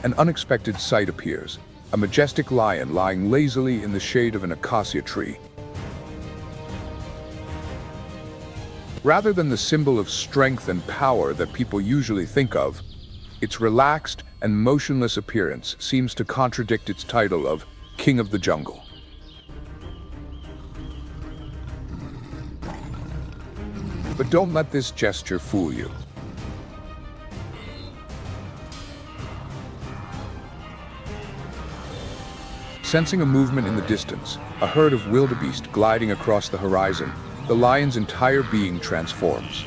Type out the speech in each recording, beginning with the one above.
An unexpected sight appears, a majestic lion lying lazily in the shade of an acacia tree. Rather than the symbol of strength and power that people usually think of, its relaxed and motionless appearance seems to contradict its title of King of the Jungle. But don't let this gesture fool you. Sensing a movement in the distance, a herd of wildebeest gliding across the horizon, the lion's entire being transforms.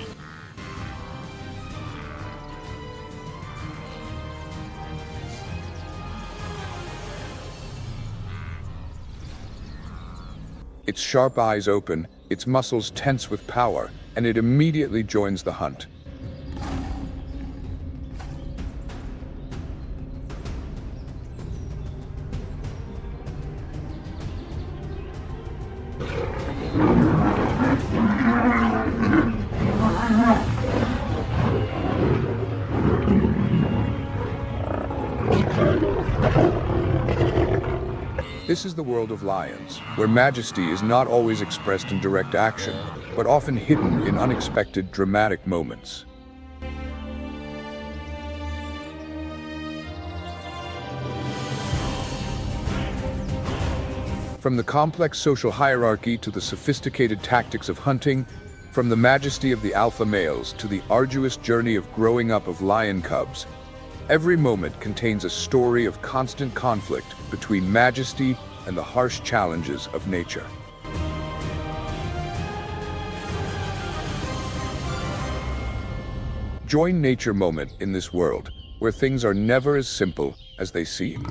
Its sharp eyes open, its muscles tense with power, and it immediately joins the hunt. This is the world of lions, where majesty is not always expressed in direct action, but often hidden in unexpected, dramatic moments. From the complex social hierarchy to the sophisticated tactics of hunting, from the majesty of the alpha males to the arduous journey of growing up of lion cubs, every moment contains a story of constant conflict between majesty and the harsh challenges of nature. Join Nature Moment in this world, where things are never as simple as they seem.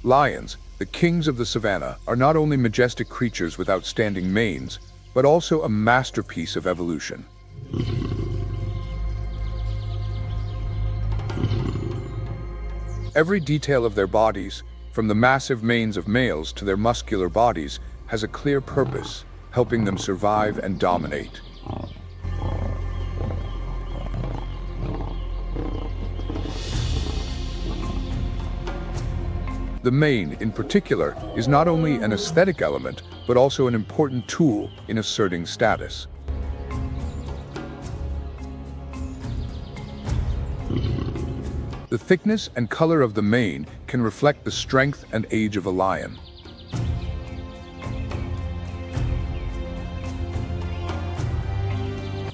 Lions, the kings of the savannah, are not only majestic creatures with outstanding manes, but also a masterpiece of evolution. Every detail of their bodies, from the massive manes of males to their muscular bodies, has a clear purpose, helping them survive and dominate. The mane, in particular, is not only an aesthetic element, but also an important tool in asserting status. The thickness and color of the mane can reflect the strength and age of a lion.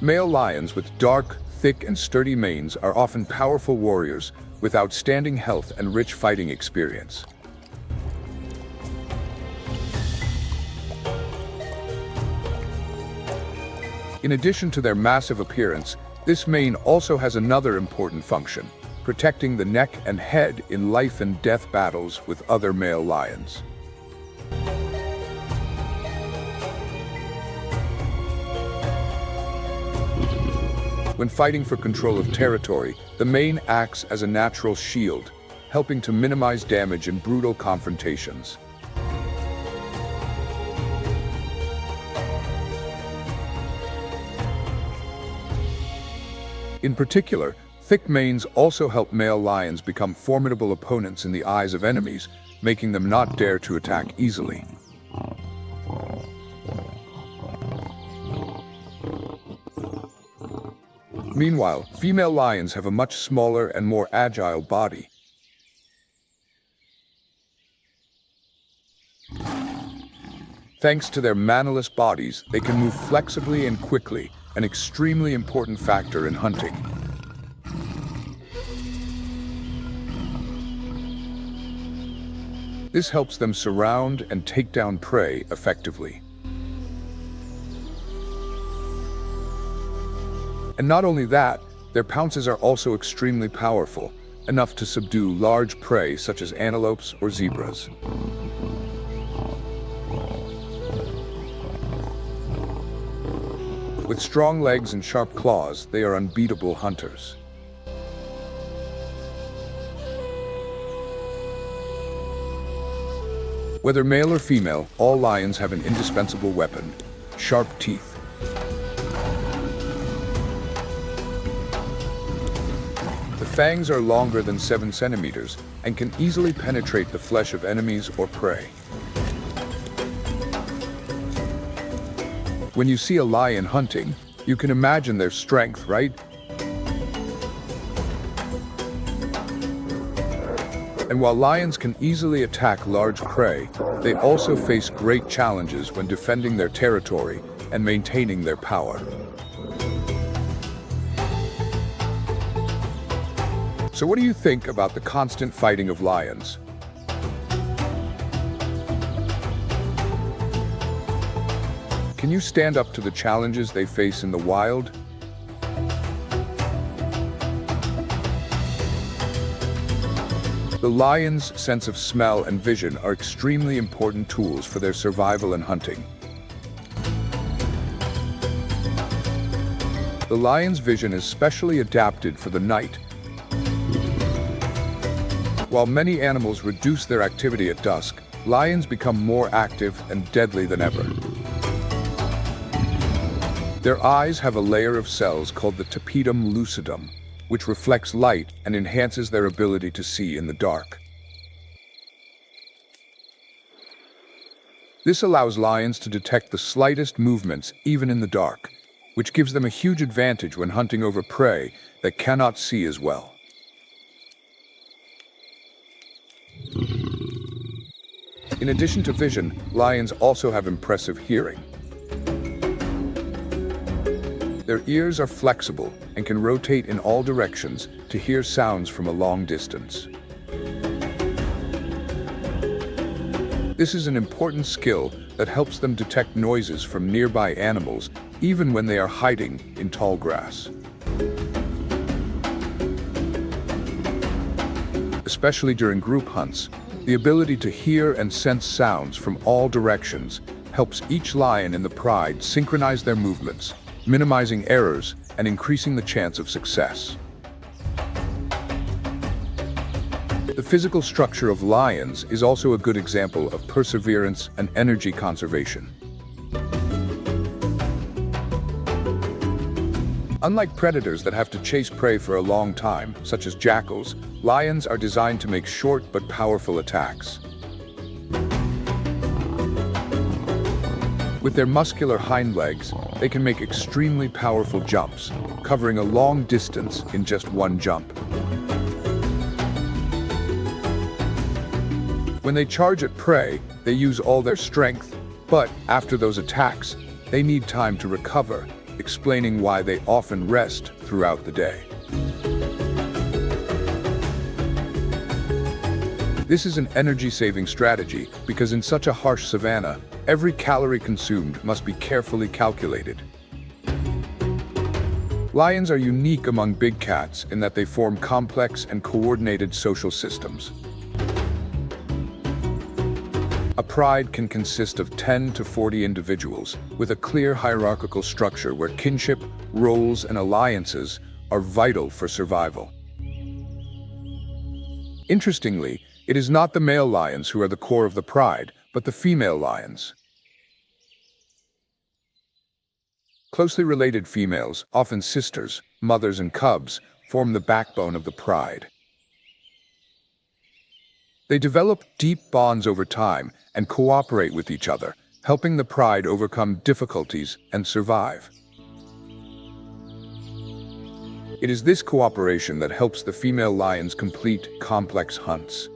Male lions with dark, thick, and sturdy manes are often powerful warriors with outstanding health and rich fighting experience. In addition to their massive appearance, this mane also has another important function, protecting the neck and head in life and death battles with other male lions. When fighting for control of territory, the mane acts as a natural shield, helping to minimize damage in brutal confrontations. In particular, thick manes also help male lions become formidable opponents in the eyes of enemies, making them not dare to attack easily. Meanwhile, female lions have a much smaller and more agile body. Thanks to their mannerless bodies, they can move flexibly and quickly, an extremely important factor in hunting. This helps them surround and take down prey effectively. And not only that, their pounces are also extremely powerful, enough to subdue large prey such as antelopes or zebras. With strong legs and sharp claws, they are unbeatable hunters. Whether male or female, all lions have an indispensable weapon: sharp teeth. The fangs are longer than 7 centimeters and can easily penetrate the flesh of enemies or prey. When you see a lion hunting, you can imagine their strength, right? And while lions can easily attack large prey, they also face great challenges when defending their territory and maintaining their power. So what do you think about the constant fighting of lions? Can you stand up to the challenges they face in the wild? The lion's sense of smell and vision are extremely important tools for their survival and hunting. The lion's vision is specially adapted for the night. While many animals reduce their activity at dusk, lions become more active and deadly than ever. Their eyes have a layer of cells called the tapetum lucidum, which reflects light and enhances their ability to see in the dark. This allows lions to detect the slightest movements, even in the dark, which gives them a huge advantage when hunting over prey that cannot see as well. In addition to vision, lions also have impressive hearing. Their ears are flexible and can rotate in all directions to hear sounds from a long distance. This is an important skill that helps them detect noises from nearby animals, even when they are hiding in tall grass. Especially during group hunts, the ability to hear and sense sounds from all directions helps each lion in the pride synchronize their movements, minimizing errors and increasing the chance of success. The physical structure of lions is also a good example of perseverance and energy conservation. Unlike predators that have to chase prey for a long time, such as jackals, lions are designed to make short but powerful attacks. With their muscular hind legs, they can make extremely powerful jumps, covering a long distance in just one jump. When they charge at prey, they use all their strength, but after those attacks, they need time to recover, explaining why they often rest throughout the day. This is an energy-saving strategy because in such a harsh savanna, every calorie consumed must be carefully calculated. Lions are unique among big cats in that they form complex and coordinated social systems. A pride can consist of 10 to 40 individuals, with a clear hierarchical structure where kinship, roles, and alliances are vital for survival. Interestingly, it is not the male lions who are the core of the pride, but the female lions. Closely related females, often sisters, mothers, and cubs, form the backbone of the pride. They develop deep bonds over time and cooperate with each other, helping the pride overcome difficulties and survive. It is this cooperation that helps the female lions complete complex hunts.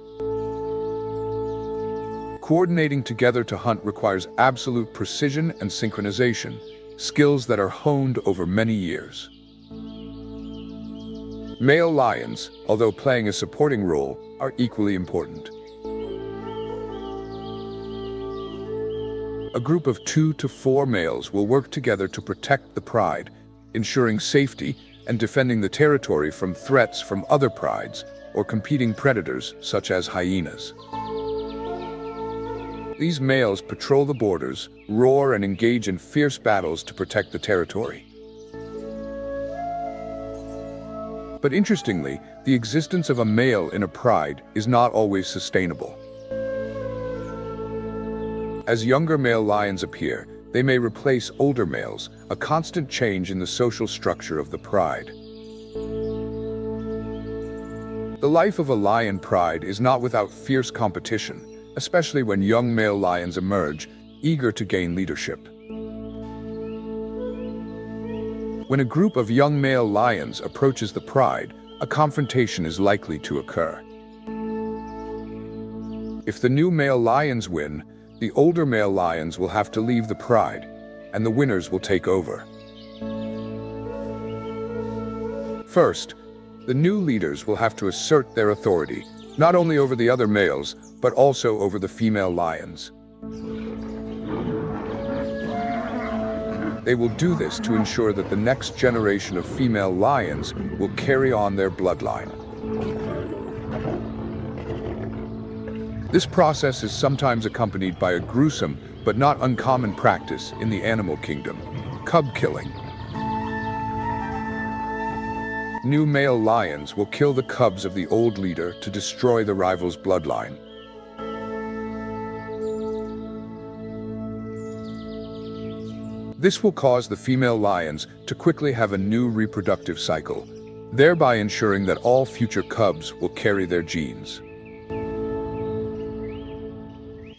Coordinating together to hunt requires absolute precision and synchronization, skills that are honed over many years. Male lions, although playing a supporting role, are equally important. A group of 2 to 4 males will work together to protect the pride, ensuring safety and defending the territory from threats from other prides or competing predators such as hyenas. These males patrol the borders, roar, and engage in fierce battles to protect the territory. But interestingly, the existence of a male in a pride is not always sustainable. As younger male lions appear, they may replace older males, a constant change in the social structure of the pride. The life of a lion pride is not without fierce competition, especially when young male lions emerge, eager to gain leadership. When a group of young male lions approaches the pride, a confrontation is likely to occur. If the new male lions win, the older male lions will have to leave the pride, and the winners will take over. First, the new leaders will have to assert their authority, not only over the other males, but also over the female lions. They will do this to ensure that the next generation of female lions will carry on their bloodline. This process is sometimes accompanied by a gruesome but not uncommon practice in the animal kingdom: cub killing. New male lions will kill the cubs of the old leader to destroy the rival's bloodline. This will cause the female lions to quickly have a new reproductive cycle, thereby ensuring that all future cubs will carry their genes.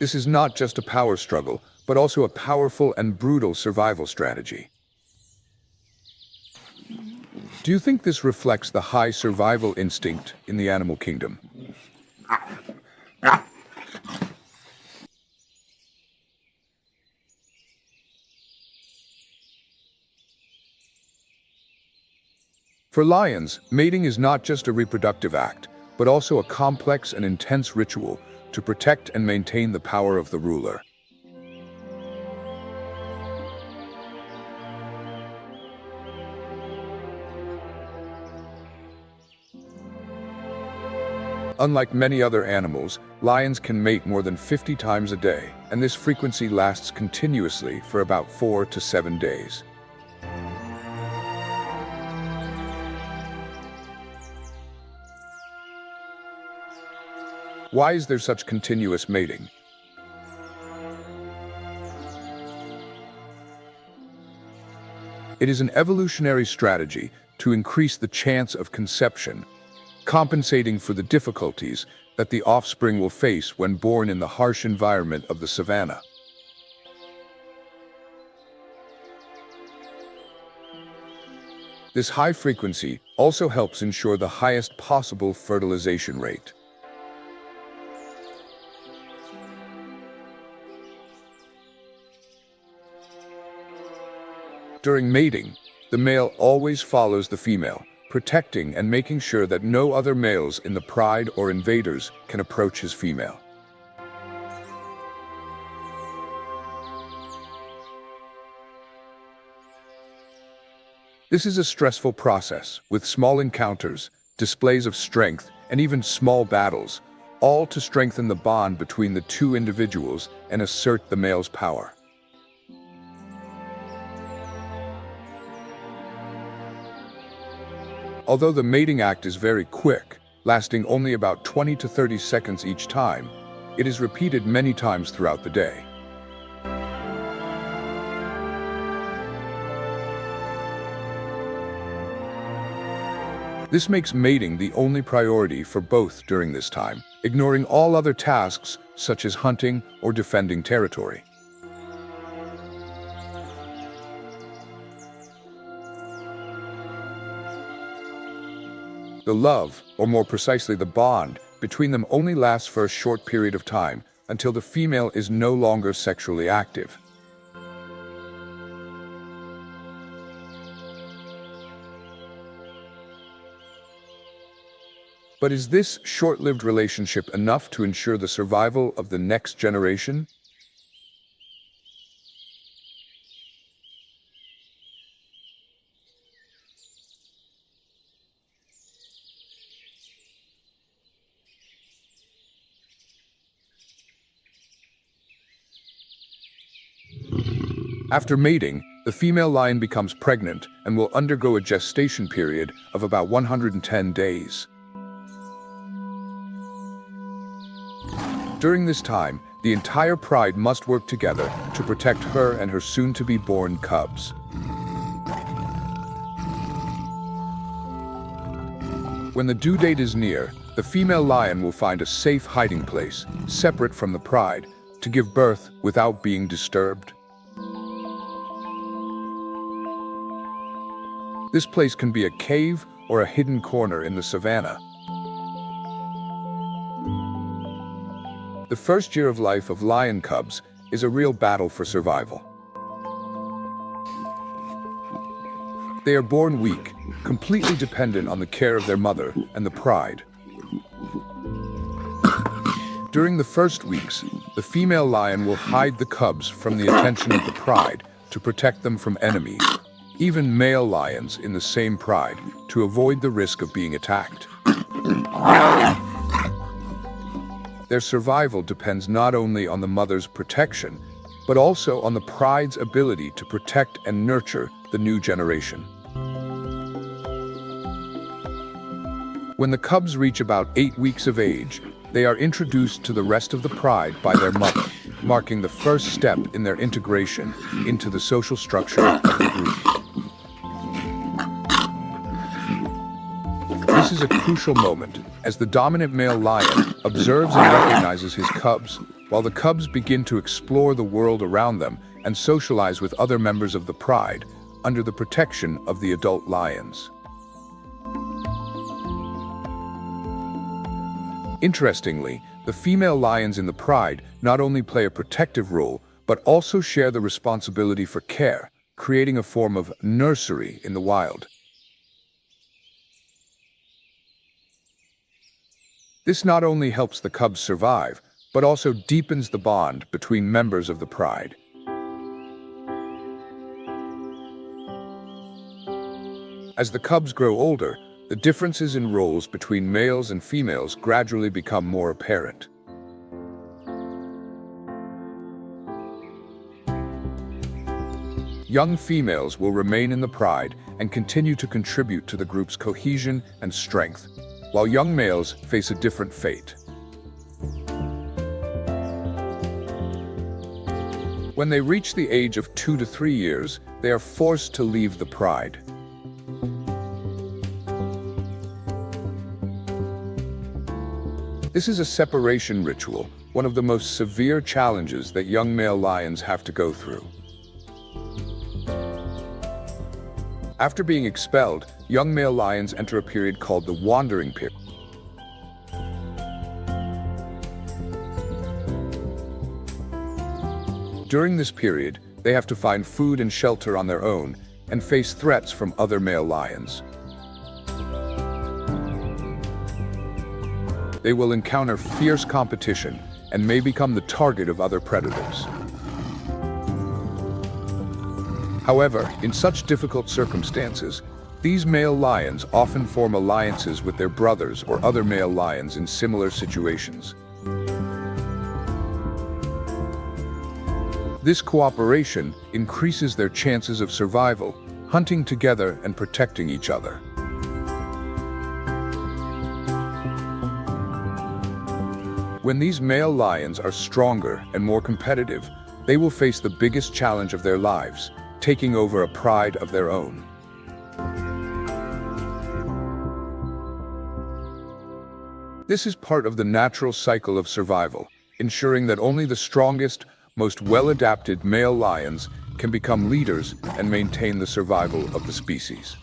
This is not just a power struggle, but also a powerful and brutal survival strategy. Do you think this reflects the high survival instinct in the animal kingdom? For lions, mating is not just a reproductive act, but also a complex and intense ritual to protect and maintain the power of the ruler. Unlike many other animals, lions can mate more than 50 times a day, and this frequency lasts continuously for about 4 to 7 days. Why is there such continuous mating? It is an evolutionary strategy to increase the chance of conception, compensating for the difficulties that the offspring will face when born in the harsh environment of the savannah. This high frequency also helps ensure the highest possible fertilization rate. During mating, the male always follows the female, protecting and making sure that no other males in the pride or invaders can approach his female. This is a stressful process, with small encounters, displays of strength, and even small battles, all to strengthen the bond between the two individuals and assert the male's power. Although the mating act is very quick, lasting only about 20 to 30 seconds each time, it is repeated many times throughout the day. This makes mating the only priority for both during this time, ignoring all other tasks such as hunting or defending territory. The love, or more precisely the bond, between them only lasts for a short period of time until the female is no longer sexually active. But is this short-lived relationship enough to ensure the survival of the next generation? After mating, the female lion becomes pregnant and will undergo a gestation period of about 110 days. During this time, The entire pride must work together to protect her and her soon-to-be-born cubs. When the due date is near, the female lion will find a safe hiding place, separate from the pride, to give birth without being disturbed. This place can be a cave or a hidden corner in the savannah. The first year of life of lion cubs is a real battle for survival. They are born weak, completely dependent on the care of their mother and the pride. During the first weeks, the female lion will hide the cubs from the attention of the pride to protect them from enemies, even male lions in the same pride, to avoid the risk of being attacked. Their survival depends not only on the mother's protection, but also on the pride's ability to protect and nurture the new generation. When the cubs reach about 8 weeks of age, they are introduced to the rest of the pride by their mother, marking the first step in their integration into the social structure of the group. This is a crucial moment, as the dominant male lion observes and recognizes his cubs, while the cubs begin to explore the world around them and socialize with other members of the pride, under the protection of the adult lions. Interestingly, the female lions in the pride not only play a protective role, but also share the responsibility for care, creating a form of nursery in the wild. This not only helps the cubs survive, but also deepens the bond between members of the pride. As the cubs grow older, the differences in roles between males and females gradually become more apparent. Young females will remain in the pride and continue to contribute to the group's cohesion and strength, while young males face a different fate. When they reach the age of 2 to 3 years, they are forced to leave the pride. This is a separation ritual, one of the most severe challenges that young male lions have to go through. After being expelled, young male lions enter a period called the wandering period. During this period, they have to find food and shelter on their own and face threats from other male lions. They will encounter fierce competition and may become the target of other predators. However, in such difficult circumstances, these male lions often form alliances with their brothers or other male lions in similar situations. This cooperation increases their chances of survival, hunting together and protecting each other. When these male lions are stronger and more competitive, they will face the biggest challenge of their lives, taking over a pride of their own. This is part of the natural cycle of survival, ensuring that only the strongest, most well-adapted male lions can become leaders and maintain the survival of the species.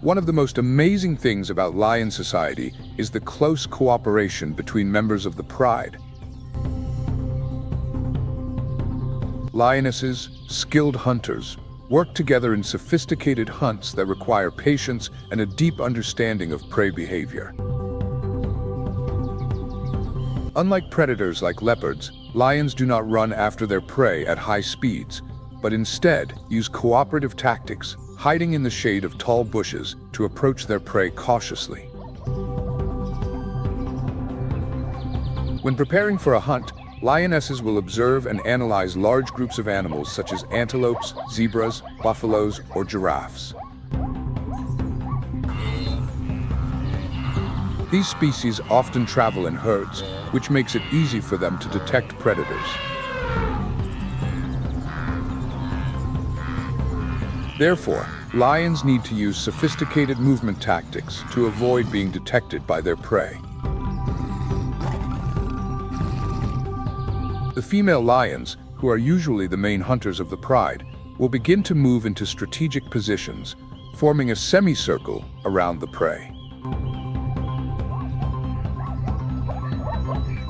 One of the most amazing things about lion society is the close cooperation between members of the pride. Lionesses, skilled hunters, work together in sophisticated hunts that require patience and a deep understanding of prey behavior. Unlike predators like leopards, lions do not run after their prey at high speeds, but instead use cooperative tactics, hiding in the shade of tall bushes to approach their prey cautiously. When preparing for a hunt, lionesses will observe and analyze large groups of animals such as antelopes, zebras, buffaloes, or giraffes. These species often travel in herds, which makes it easy for them to detect predators. Therefore, lions need to use sophisticated movement tactics to avoid being detected by their prey. The female lions, who are usually the main hunters of the pride, will begin to move into strategic positions, forming a semicircle around the prey.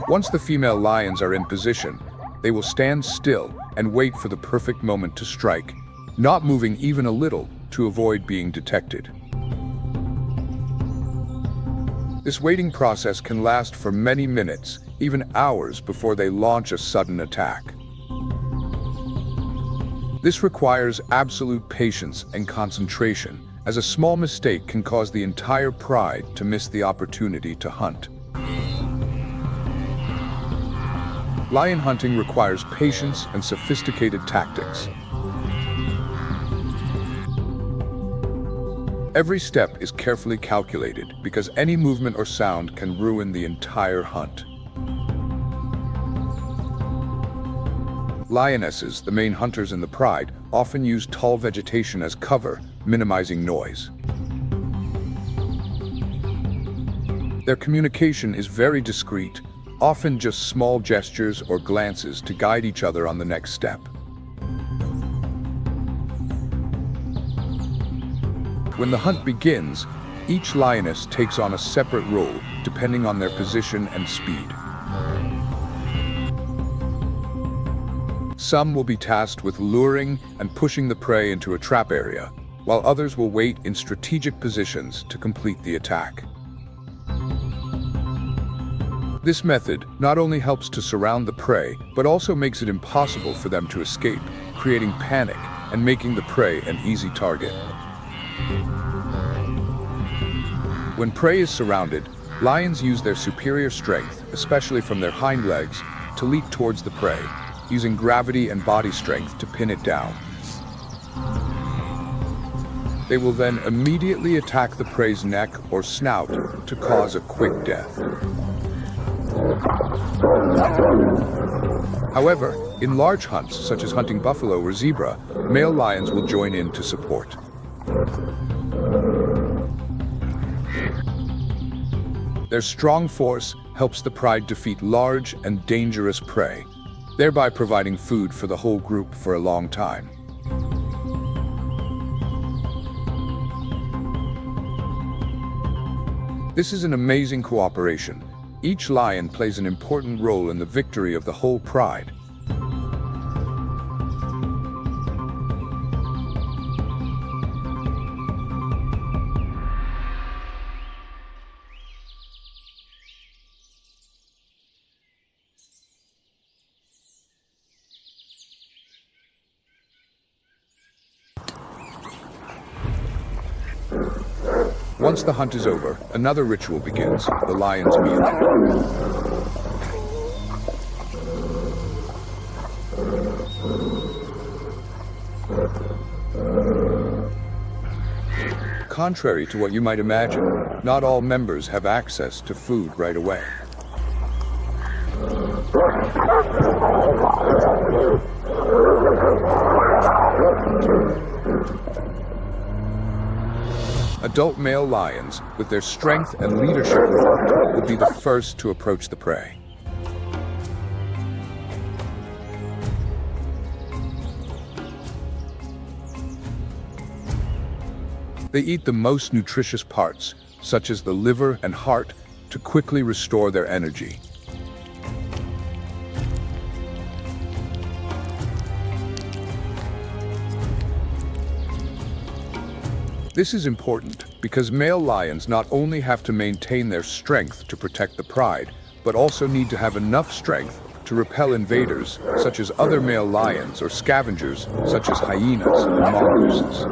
Once the female lions are in position, they will stand still and wait for the perfect moment to strike, not moving even a little to avoid being detected. This waiting process can last for many minutes, even hours before they launch a sudden attack. This requires absolute patience and concentration, as a small mistake can cause the entire pride to miss the opportunity to hunt. Lion hunting requires patience and sophisticated tactics. Every step is carefully calculated because any movement or sound can ruin the entire hunt. Lionesses, the main hunters in the pride, often use tall vegetation as cover, minimizing noise. Their communication is very discreet, often just small gestures or glances to guide each other on the next step. When the hunt begins, each lioness takes on a separate role depending on their position and speed. Some will be tasked with luring and pushing the prey into a trap area, while others will wait in strategic positions to complete the attack. This method not only helps to surround the prey, but also makes it impossible for them to escape, creating panic and making the prey an easy target. When prey is surrounded, lions use their superior strength, especially from their hind legs, to leap towards the prey, using gravity and body strength to pin it down. They will then immediately attack the prey's neck or snout to cause a quick death. However, in large hunts, such as hunting buffalo or zebra, male lions will join in to support. Their strong force helps the pride defeat large and dangerous prey, thereby providing food for the whole group for a long time. This is an amazing cooperation. Each lion plays an important role in the victory of the whole pride. Once the hunt is over, another ritual begins, the lion's meal. Contrary to what you might imagine, not all members have access to food right away. Adult male lions, with their strength and leadership role, will be the first to approach the prey. They eat the most nutritious parts, such as the liver and heart, to quickly restore their energy. This is important because male lions not only have to maintain their strength to protect the pride, but also need to have enough strength to repel invaders, such as other male lions, or scavengers, such as hyenas and mongooses.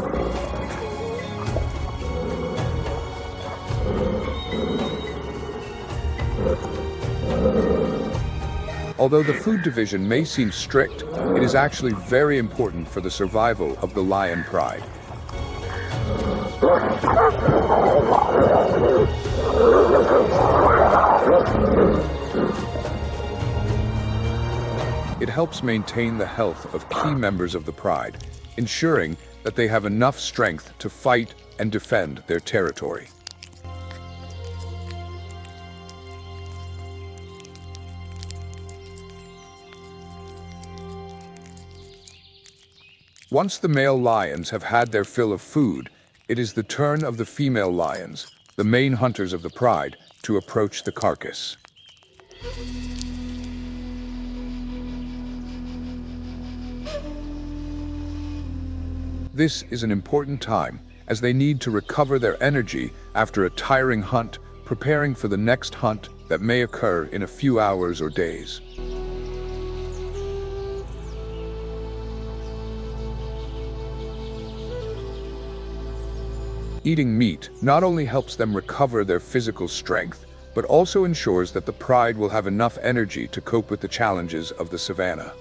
Although the food division may seem strict, it is actually very important for the survival of the lion pride. it helps maintain the health of key members of the pride, ensuring that they have enough strength to fight and defend their territory. Once the male lions have had their fill of food, it is the turn of the female lions, the main hunters of the pride, to approach the carcass. This is an important time, as they need to recover their energy after a tiring hunt, preparing for the next hunt that may occur in a few hours or days. Eating meat not only helps them recover their physical strength, but also ensures that the pride will have enough energy to cope with the challenges of the savannah.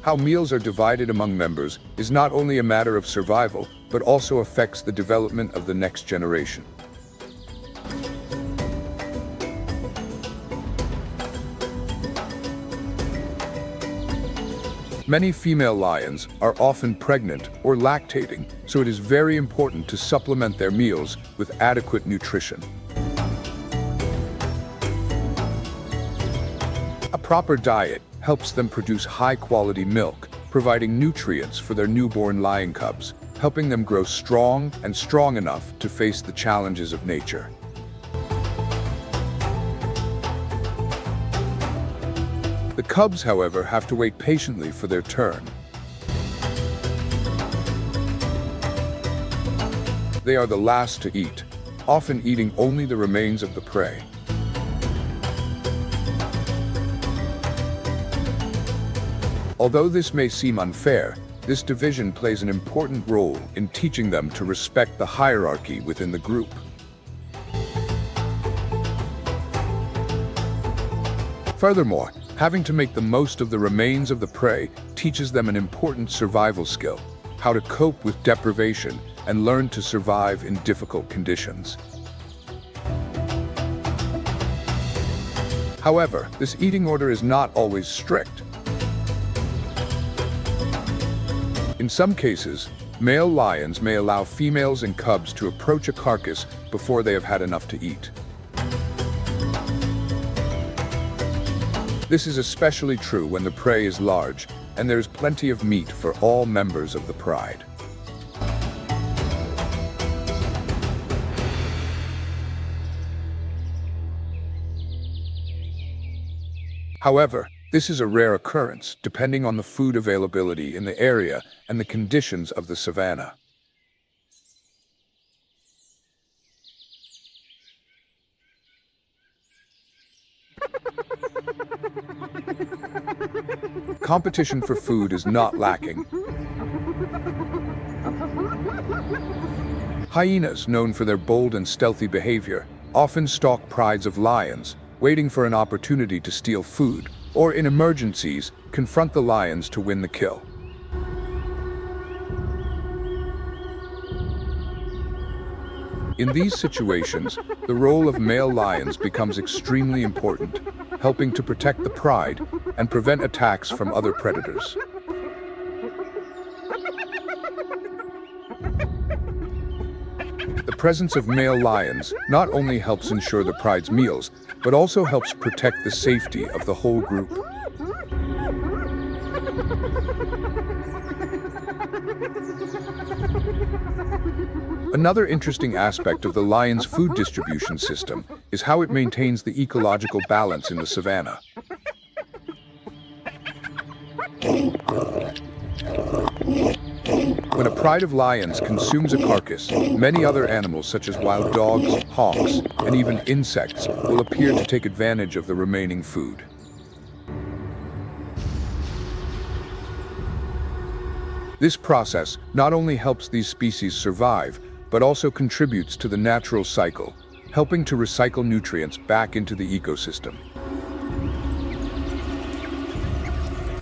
How meals are divided among members is not only a matter of survival, but also affects the development of the next generation. Many female lions are often pregnant or lactating, so it is very important to supplement their meals with adequate nutrition. A proper diet helps them produce high-quality milk, providing nutrients for their newborn lion cubs, helping them grow strong and strong enough to face the challenges of nature. The cubs, however, have to wait patiently for their turn. They are the last to eat, often eating only the remains of the prey. Although this may seem unfair, this division plays an important role in teaching them to respect the hierarchy within the group. Furthermore, having to make the most of the remains of the prey teaches them an important survival skill, how to cope with deprivation and learn to survive in difficult conditions. However, this eating order is not always strict. In some cases, male lions may allow females and cubs to approach a carcass before they have had enough to eat. This is especially true when the prey is large and there is plenty of meat for all members of the pride. However, this is a rare occurrence, depending on the food availability in the area and the conditions of the savannah. Competition for food is not lacking. Hyenas, known for their bold and stealthy behavior, often stalk prides of lions, waiting for an opportunity to steal food, or in emergencies, confront the lions to win the kill. In these situations, the role of male lions becomes extremely important, helping to protect the pride and prevent attacks from other predators. The presence of male lions not only helps ensure the pride's meals, but also helps protect the safety of the whole group. Another interesting aspect of the lion's food distribution system is how it maintains the ecological balance in the savannah. When a pride of lions consumes a carcass, many other animals such as wild dogs, hawks, and even insects will appear to take advantage of the remaining food. This process not only helps these species survive, but also contributes to the natural cycle, helping to recycle nutrients back into the ecosystem.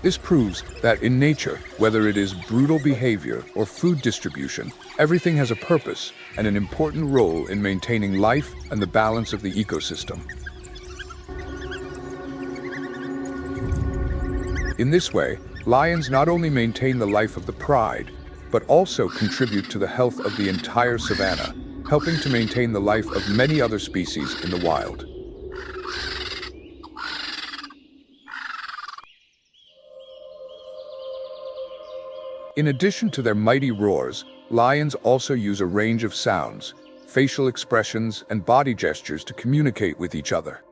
This proves that in nature, whether it is brutal behavior or food distribution, everything has a purpose and an important role in maintaining life and the balance of the ecosystem. In this way, lions not only maintain the life of the pride, but also contribute to the health of the entire savanna, helping to maintain the life of many other species in the wild. In addition to their mighty roars, lions also use a range of sounds, facial expressions, and body gestures to communicate with each other.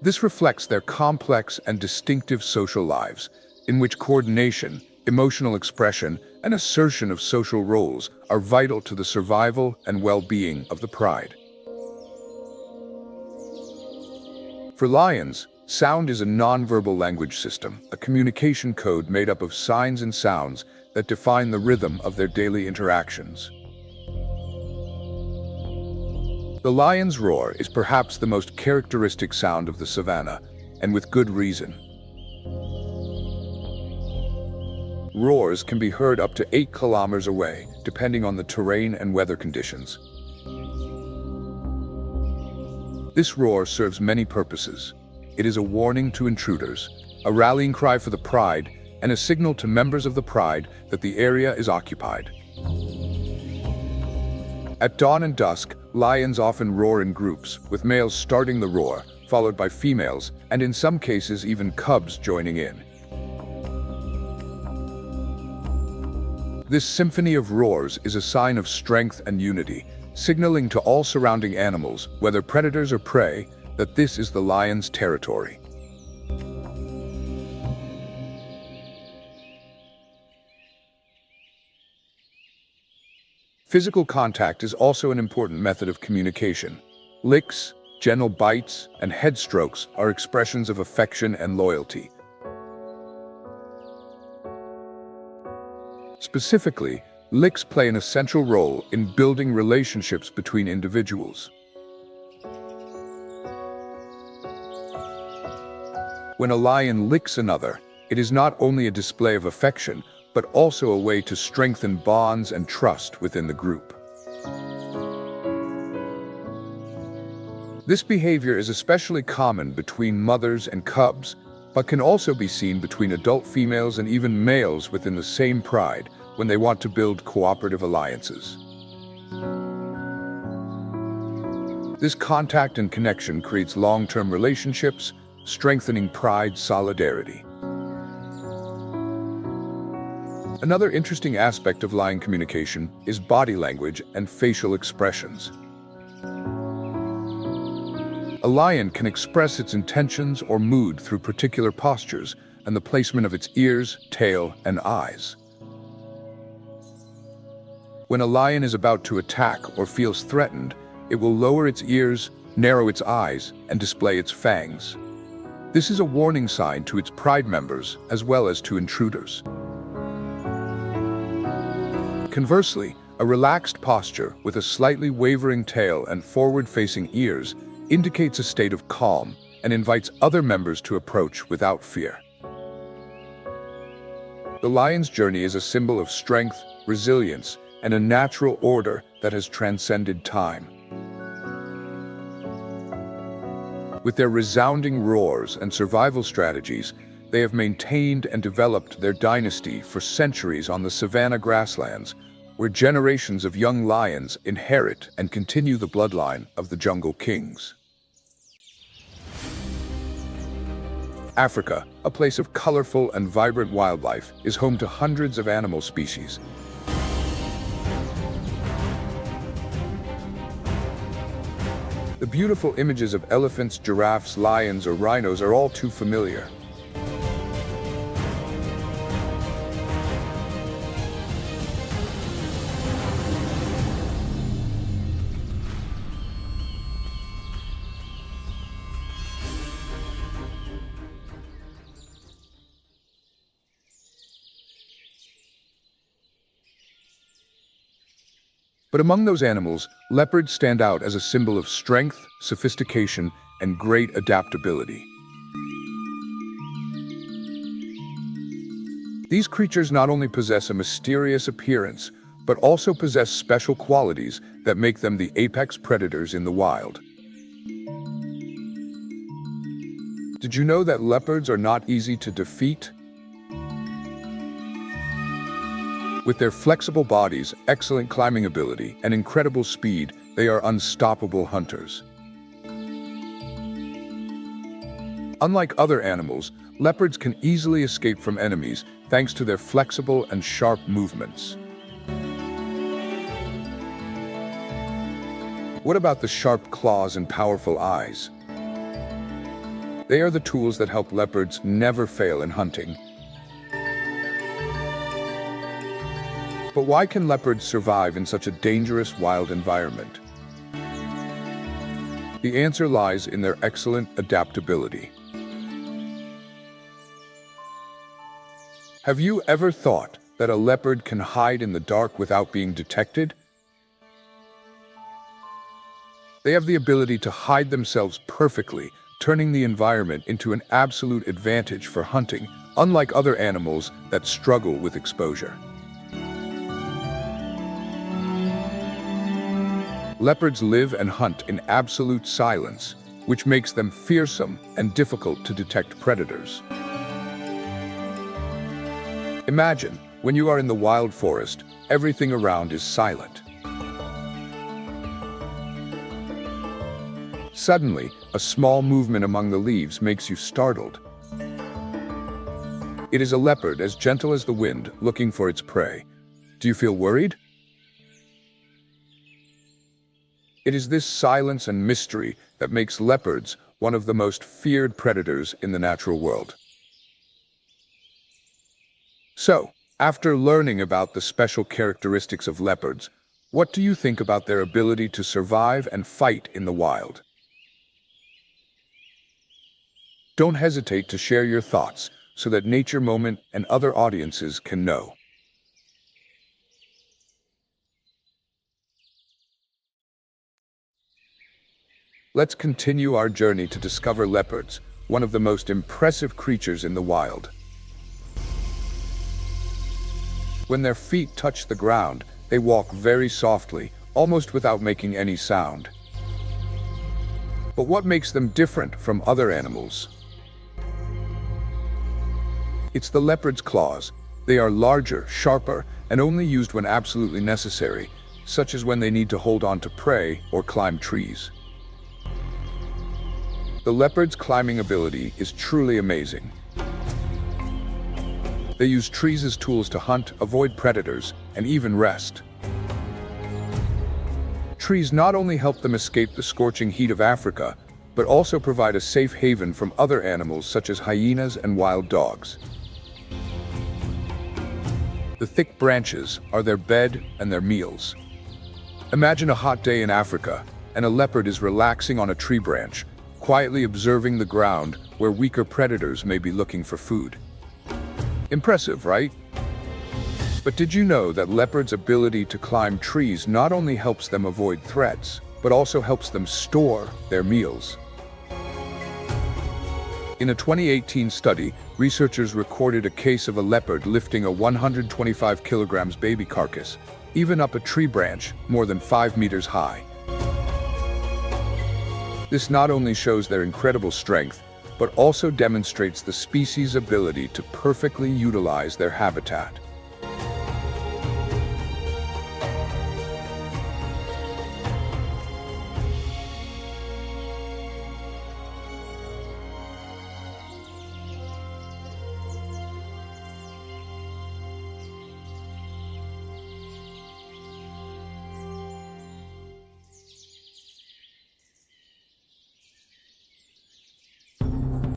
This reflects their complex and distinctive social lives, in which coordination, emotional expression, and assertion of social roles are vital to the survival and well-being of the pride. For lions, sound is a nonverbal language system, a communication code made up of signs and sounds that define the rhythm of their daily interactions. The lion's roar is perhaps the most characteristic sound of the savanna, and with good reason. Roars can be heard up to 8 kilometers away, depending on the terrain and weather conditions. This roar serves many purposes. It is a warning to intruders, a rallying cry for the pride, and a signal to members of the pride that the area is occupied. At dawn and dusk, lions often roar in groups, with males starting the roar, followed by females, and in some cases even cubs joining in. This symphony of roars is a sign of strength and unity, signaling to all surrounding animals, whether predators or prey, that this is the lion's territory. Physical contact is also an important method of communication. Licks, gentle bites, and head strokes are expressions of affection and loyalty. Specifically, licks play an essential role in building relationships between individuals. When a lion licks another, it is not only a display of affection, but also a way to strengthen bonds and trust within the group. This behavior is especially common between mothers and cubs, but can also be seen between adult females and even males within the same pride when they want to build cooperative alliances. This contact and connection creates long-term relationships, strengthening pride solidarity. Another interesting aspect of lion communication is body language and facial expressions. A lion can express its intentions or mood through particular postures and the placement of its ears, tail, and eyes. When a lion is about to attack or feels threatened, it will lower its ears, narrow its eyes, and display its fangs. This is a warning sign to its pride members as well as to intruders. Conversely, a relaxed posture with a slightly wavering tail and forward-facing ears indicates a state of calm and invites other members to approach without fear. The lion's journey is a symbol of strength, resilience, and a natural order that has transcended time. With their resounding roars and survival strategies, they have maintained and developed their dynasty for centuries on the savanna grasslands, where generations of young lions inherit and continue the bloodline of the jungle kings. Africa, a place of colorful and vibrant wildlife, is home to hundreds of animal species. The beautiful images of elephants, giraffes, lions, or rhinos are all too familiar. But among those animals, leopards stand out as a symbol of strength, sophistication, and great adaptability. These creatures not only possess a mysterious appearance, but also possess special qualities that make them the apex predators in the wild. Did you know that leopards are not easy to defeat? With their flexible bodies, excellent climbing ability, and incredible speed, they are unstoppable hunters. Unlike other animals, leopards can easily escape from enemies thanks to their flexible and sharp movements. What about the sharp claws and powerful eyes? They are the tools that help leopards never fail in hunting. But why can leopards survive in such a dangerous wild environment? The answer lies in their excellent adaptability. Have you ever thought that a leopard can hide in the dark without being detected? They have the ability to hide themselves perfectly, turning the environment into an absolute advantage for hunting, unlike other animals that struggle with exposure. Leopards live and hunt in absolute silence, which makes them fearsome and difficult to detect predators. Imagine, when you are in the wild forest, everything around is silent. Suddenly, a small movement among the leaves makes you startled. It is a leopard as gentle as the wind, looking for its prey. Do you feel worried? It is this silence and mystery that makes leopards one of the most feared predators in the natural world. So, after learning about the special characteristics of leopards, what do you think about their ability to survive and fight in the wild? Don't hesitate to share your thoughts so that Nature Moment and other audiences can know. Let's continue our journey to discover leopards, one of the most impressive creatures in the wild. When their feet touch the ground, they walk very softly, almost without making any sound. But what makes them different from other animals? It's the leopard's claws. They are larger, sharper, and only used when absolutely necessary, such as when they need to hold on to prey or climb trees. The leopard's climbing ability is truly amazing. They use trees as tools to hunt, avoid predators, and even rest. Trees not only help them escape the scorching heat of Africa, but also provide a safe haven from other animals such as hyenas and wild dogs. The thick branches are their bed and their meals. Imagine a hot day in Africa, and a leopard is relaxing on a tree branch, quietly observing the ground where weaker predators may be looking for food. Impressive, right? But did you know that leopards' ability to climb trees not only helps them avoid threats, but also helps them store their meals? In a 2018 study, researchers recorded a case of a leopard lifting a 125 kilograms baby carcass, even up a tree branch more than 5 meters high. This not only shows their incredible strength, but also demonstrates the species' ability to perfectly utilize their habitat.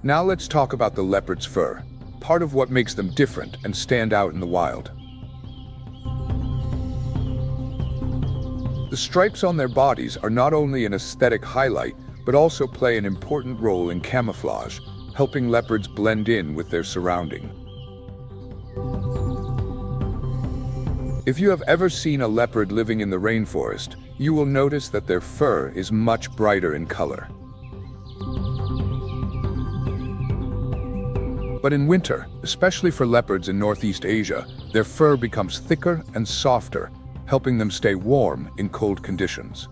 Now let's talk about the leopard's fur, part of what makes them different and stand out in the wild. The stripes on their bodies are not only an aesthetic highlight, but also play an important role in camouflage, helping leopards blend in with their surrounding. If you have ever seen a leopard living in the rainforest, you will notice that their fur is much brighter in color. But in winter, especially for leopards in Northeast Asia, their fur becomes thicker and softer, helping them stay warm in cold conditions.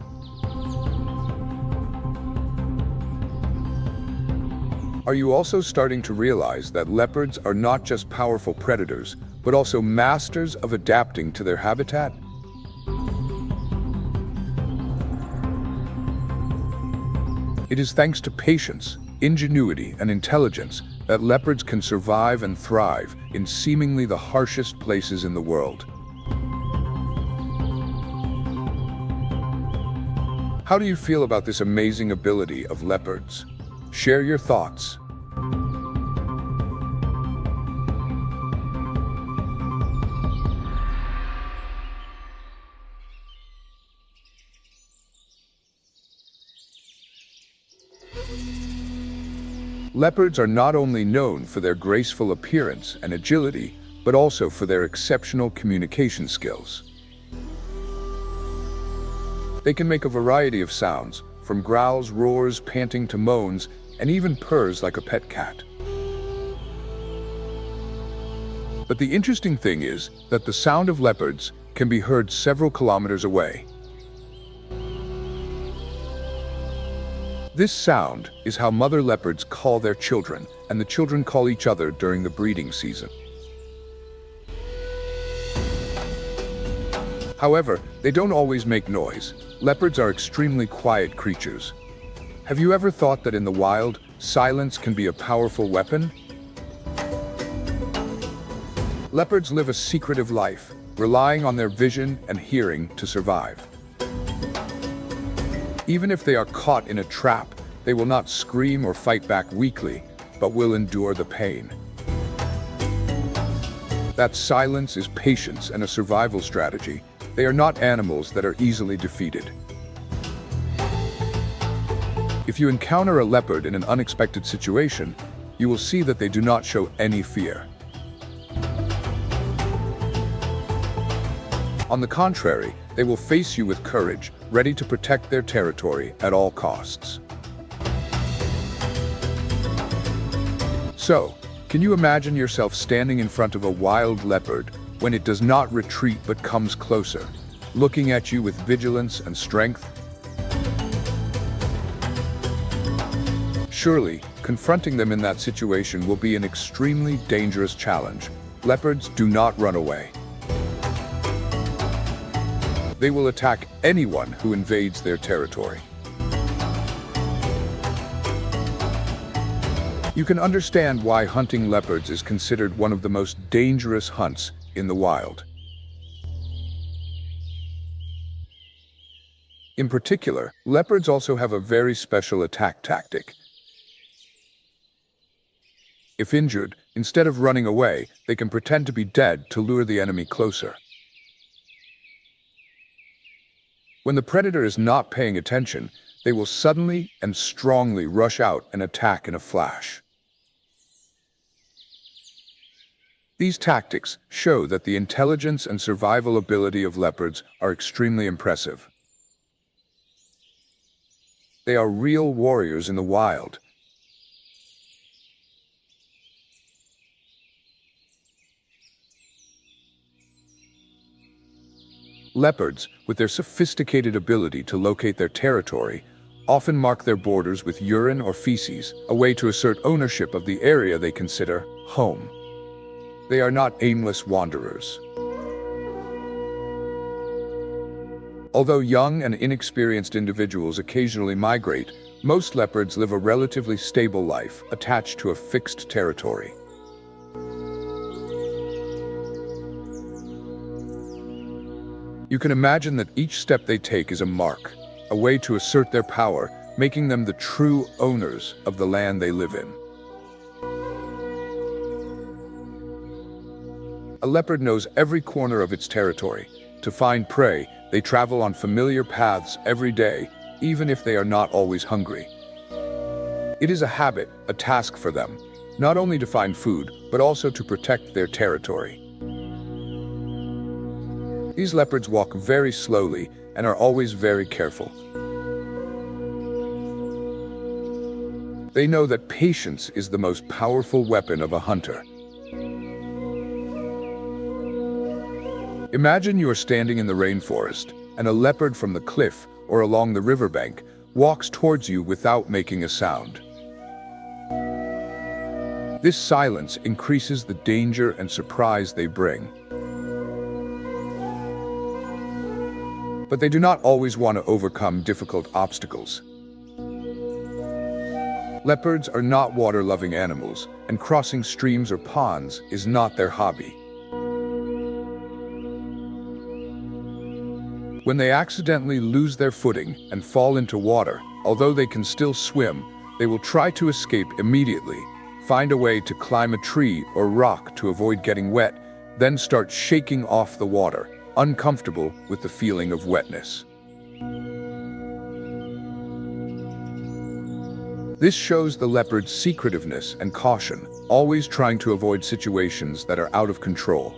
Are you also starting to realize that leopards are not just powerful predators, but also masters of adapting to their habitat? It is thanks to patience, ingenuity, and intelligence that leopards can survive and thrive in seemingly the harshest places in the world. How do you feel about this amazing ability of leopards? Share your thoughts. Leopards are not only known for their graceful appearance and agility, but also for their exceptional communication skills. They can make a variety of sounds, from growls, roars, panting to moans, and even purrs like a pet cat. But the interesting thing is that the sound of leopards can be heard several kilometers away. This sound is how mother leopards call their children, and the children call each other during the breeding season. However, they don't always make noise. Leopards are extremely quiet creatures. Have you ever thought that in the wild, silence can be a powerful weapon? Leopards live a secretive life, relying on their vision and hearing to survive. Even if they are caught in a trap, they will not scream or fight back weakly, but will endure the pain. That silence is patience and a survival strategy. They are not animals that are easily defeated. If you encounter a leopard in an unexpected situation, you will see that they do not show any fear. On the contrary, they will face you with courage, ready to protect their territory at all costs. So, can you imagine yourself standing in front of a wild leopard when it does not retreat but comes closer, looking at you with vigilance and strength? Surely, confronting them in that situation will be an extremely dangerous challenge. Leopards do not run away. They will attack anyone who invades their territory. You can understand why hunting leopards is considered one of the most dangerous hunts in the wild. In particular, leopards also have a very special attack tactic. If injured, instead of running away, they can pretend to be dead to lure the enemy closer. When the predator is not paying attention, they will suddenly and strongly rush out and attack in a flash. These tactics show that the intelligence and survival ability of leopards are extremely impressive. They are real warriors in the wild. Leopards, with their sophisticated ability to locate their territory, often mark their borders with urine or feces, a way to assert ownership of the area they consider home. They are not aimless wanderers. Although young and inexperienced individuals occasionally migrate, most leopards live a relatively stable life, attached to a fixed territory. You can imagine that each step they take is a mark, a way to assert their power, making them the true owners of the land they live in. A leopard knows every corner of its territory. To find prey, they travel on familiar paths every day, even if they are not always hungry. It is a habit, a task for them, not only to find food, but also to protect their territory. These leopards walk very slowly and are always very careful. They know that patience is the most powerful weapon of a hunter. Imagine you are standing in the rainforest, and a leopard from the cliff or along the riverbank walks towards you without making a sound. This silence increases the danger and surprise they bring. But they do not always want to overcome difficult obstacles. Leopards are not water-loving animals, and crossing streams or ponds is not their hobby. When they accidentally lose their footing and fall into water, although they can still swim, they will try to escape immediately, find a way to climb a tree or rock to avoid getting wet, then start shaking off the water, uncomfortable with the feeling of wetness. This shows the leopard's secretiveness and caution, always trying to avoid situations that are out of control.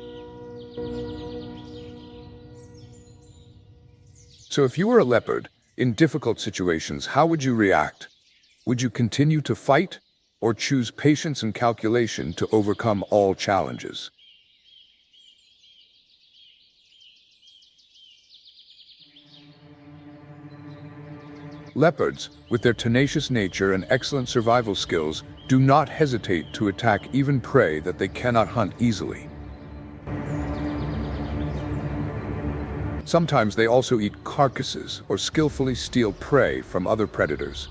So if you were a leopard, in difficult situations, how would you react? Would you continue to fight, or choose patience and calculation to overcome all challenges? Leopards, with their tenacious nature and excellent survival skills, do not hesitate to attack even prey that they cannot hunt easily. Sometimes they also eat carcasses or skillfully steal prey from other predators.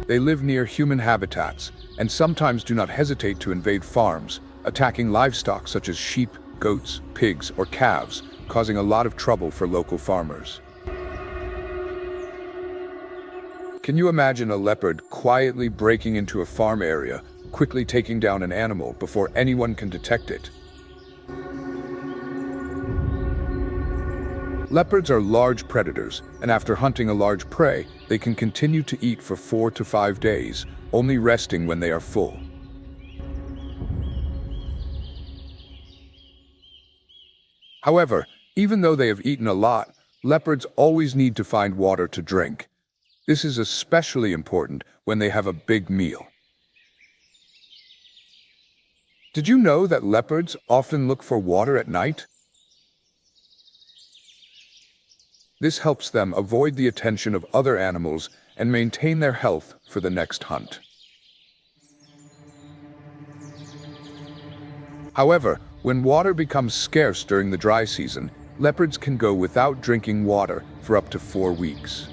They live near human habitats and sometimes do not hesitate to invade farms, attacking livestock such as sheep, goats, pigs, or calves, causing a lot of trouble for local farmers. Can you imagine a leopard quietly breaking into a farm area, quickly taking down an animal before anyone can detect it? Leopards are large predators, and after hunting a large prey, they can continue to eat for 4 to 5 days, only resting when they are full. However, even though they have eaten a lot, leopards always need to find water to drink. This is especially important when they have a big meal. Did you know that leopards often look for water at night? This helps them avoid the attention of other animals and maintain their health for the next hunt. However, when water becomes scarce during the dry season, leopards can go without drinking water for up to 4 weeks.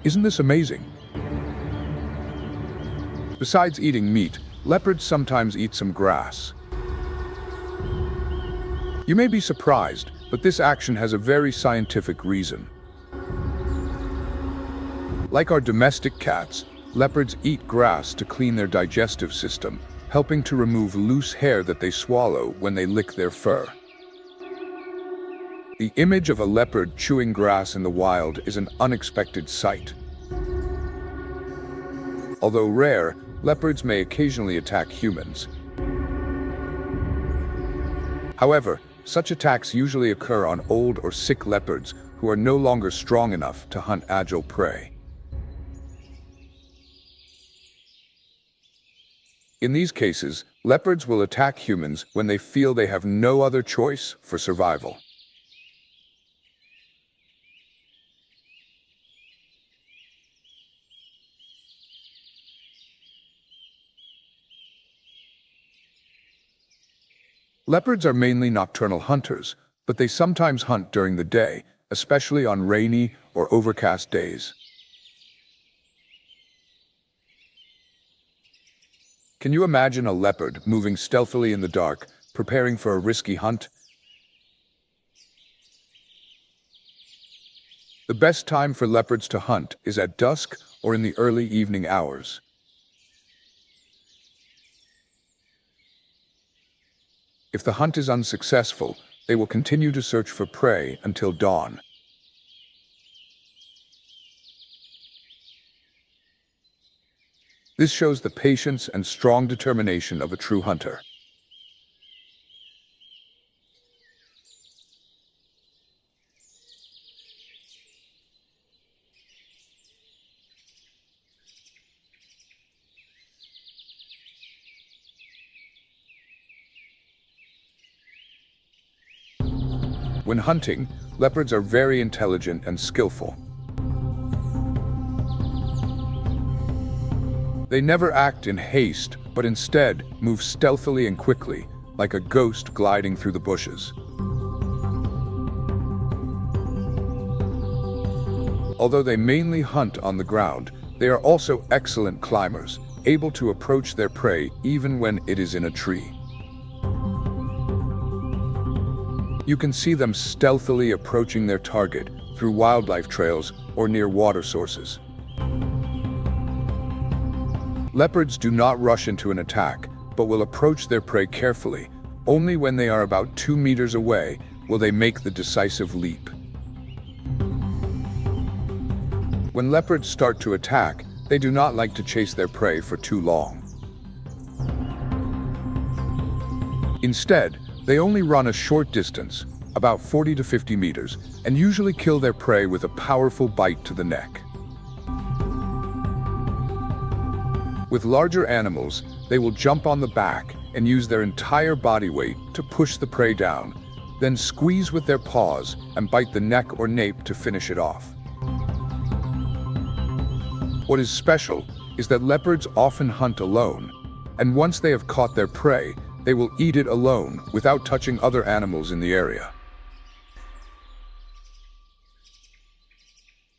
Isn't this amazing? Besides eating meat, leopards sometimes eat some grass. You may be surprised, but this action has a very scientific reason. Like our domestic cats, leopards eat grass to clean their digestive system, helping to remove loose hair that they swallow when they lick their fur. The image of a leopard chewing grass in the wild is an unexpected sight. Although rare, leopards may occasionally attack humans. However, such attacks usually occur on old or sick leopards who are no longer strong enough to hunt agile prey. In these cases, leopards will attack humans when they feel they have no other choice for survival. Leopards are mainly nocturnal hunters, but they sometimes hunt during the day, especially on rainy or overcast days. Can you imagine a leopard moving stealthily in the dark, preparing for a risky hunt? The best time for leopards to hunt is at dusk or in the early evening hours. If the hunt is unsuccessful, they will continue to search for prey until dawn. This shows the patience and strong determination of a true hunter. When hunting, leopards are very intelligent and skillful. They never act in haste, but instead move stealthily and quickly, like a ghost gliding through the bushes. Although they mainly hunt on the ground, they are also excellent climbers, able to approach their prey even when it is in a tree. You can see them stealthily approaching their target through wildlife trails or near water sources. Leopards do not rush into an attack, but will approach their prey carefully. Only when they are about 2 meters away will they make the decisive leap. When leopards start to attack, they do not like to chase their prey for too long. Instead, they only run a short distance, about 40 to 50 meters, and usually kill their prey with a powerful bite to the neck. With larger animals, they will jump on the back and use their entire body weight to push the prey down, then squeeze with their paws and bite the neck or nape to finish it off. What is special is that leopards often hunt alone, and once they have caught their prey, they will eat it alone without touching other animals in the area.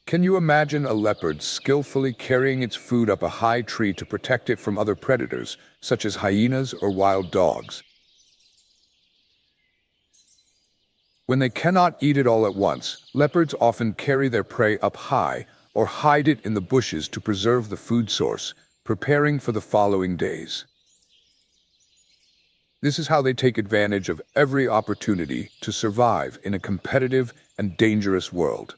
Can you imagine a leopard skillfully carrying its food up a high tree to protect it from other predators, such as hyenas or wild dogs? When they cannot eat it all at once, leopards often carry their prey up high or hide it in the bushes to preserve the food source, preparing for the following days. This is how they take advantage of every opportunity to survive in a competitive and dangerous world.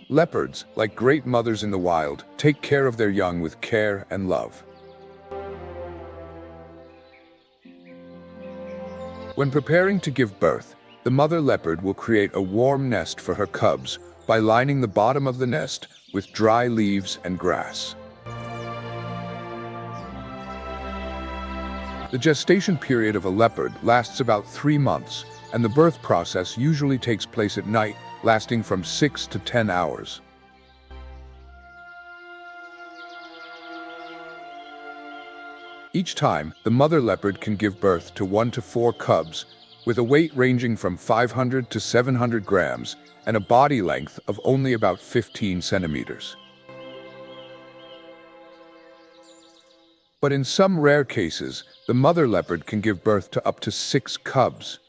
Leopards, like great mothers in the wild, take care of their young with care and love. When preparing to give birth, the mother leopard will create a warm nest for her cubs by lining the bottom of the nest with dry leaves and grass. The gestation period of a leopard lasts about 3 months, and the birth process usually takes place at night, lasting from 6 to 10 hours. Each time, the mother leopard can give birth to 1 to 4 cubs, with a weight ranging from 500 to 700 grams and a body length of only about 15 centimeters. But in some rare cases, the mother leopard can give birth to up to 6 cubs.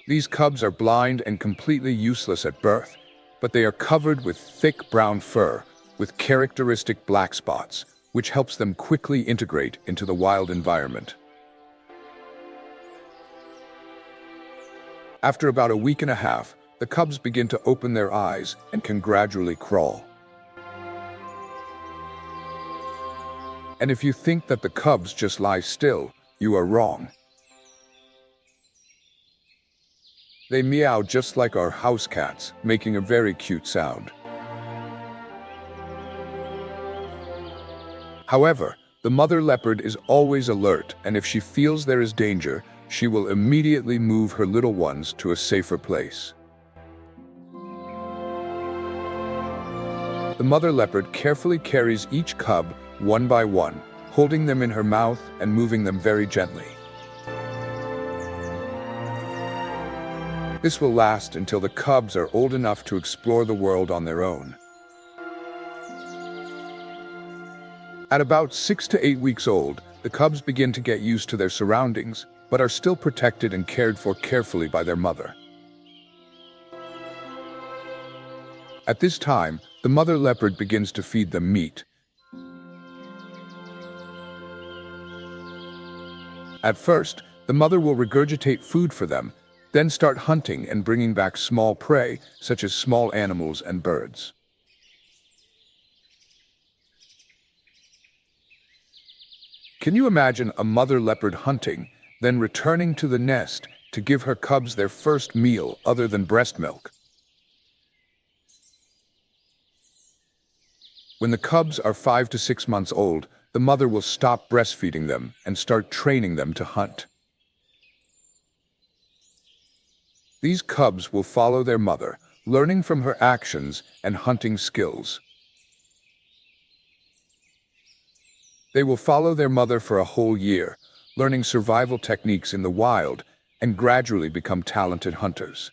These cubs are blind and completely useless at birth, but they are covered with thick brown fur with characteristic black spots, which helps them quickly integrate into the wild environment. After about a week and a half, the cubs begin to open their eyes and can gradually crawl. And if you think that the cubs just lie still, you are wrong. They meow just like our house cats, making a very cute sound. However, the mother leopard is always alert, and if she feels there is danger, she will immediately move her little ones to a safer place. The mother leopard carefully carries each cub one by one, holding them in her mouth and moving them very gently. This will last until the cubs are old enough to explore the world on their own. At about 6 to 8 weeks old, the cubs begin to get used to their surroundings, but are still protected and cared for carefully by their mother. At this time, the mother leopard begins to feed them meat. At first, the mother will regurgitate food for them, then start hunting and bringing back small prey, such as small animals and birds. Can you imagine a mother leopard hunting then returning to the nest to give her cubs their first meal other than breast milk. When the cubs are 5 to 6 months old, the mother will stop breastfeeding them and start training them to hunt. These cubs will follow their mother, learning from her actions and hunting skills. They will follow their mother for a whole year, learning survival techniques in the wild, and gradually become talented hunters.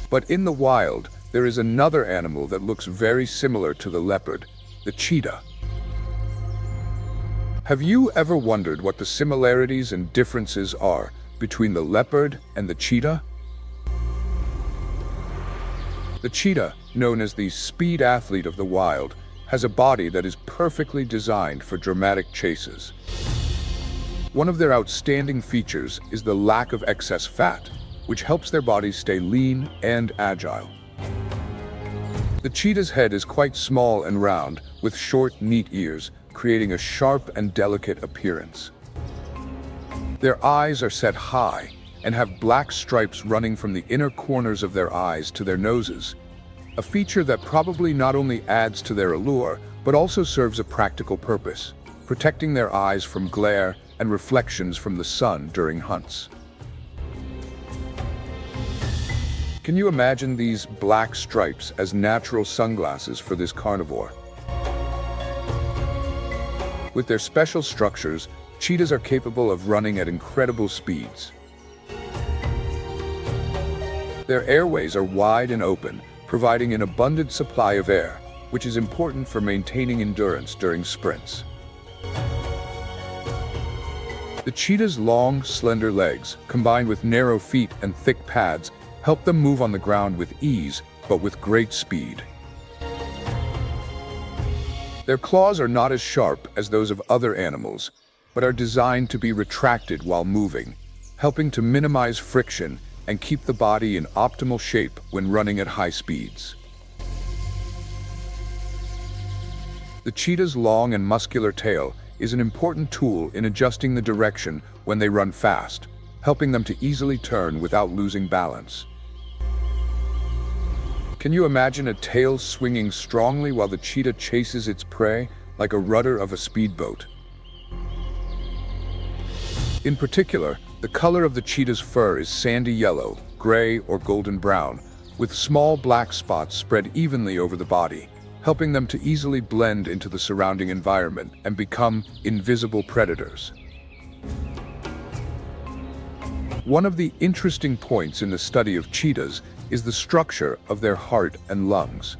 But in the wild, there is another animal that looks very similar to the leopard, the cheetah. Have you ever wondered what the similarities and differences are between the leopard and the cheetah? The cheetah, known as the speed athlete of the wild, has a body that is perfectly designed for dramatic chases. One of their outstanding features is the lack of excess fat, which helps their bodies stay lean and agile. The cheetah's head is quite small and round, with short, neat ears, creating a sharp and delicate appearance. Their eyes are set high and have black stripes running from the inner corners of their eyes to their noses, a feature that probably not only adds to their allure, but also serves a practical purpose, protecting their eyes from glare and reflections from the sun during hunts. Can you imagine these black stripes as natural sunglasses for this carnivore? With their special structures, cheetahs are capable of running at incredible speeds. Their airways are wide and open, providing an abundant supply of air, which is important for maintaining endurance during sprints. The cheetah's long, slender legs, combined with narrow feet and thick pads, help them move on the ground with ease, but with great speed. Their claws are not as sharp as those of other animals, but are designed to be retracted while moving, helping to minimize friction and keep the body in optimal shape when running at high speeds. The cheetah's long and muscular tail is an important tool in adjusting the direction when they run fast, helping them to easily turn without losing balance. Can you imagine a tail swinging strongly while the cheetah chases its prey like a rudder of a speedboat? In particular, the color of the cheetah's fur is sandy yellow, gray, or golden brown, with small black spots spread evenly over the body, helping them to easily blend into the surrounding environment and become invisible predators. One of the interesting points in the study of cheetahs is the structure of their heart and lungs.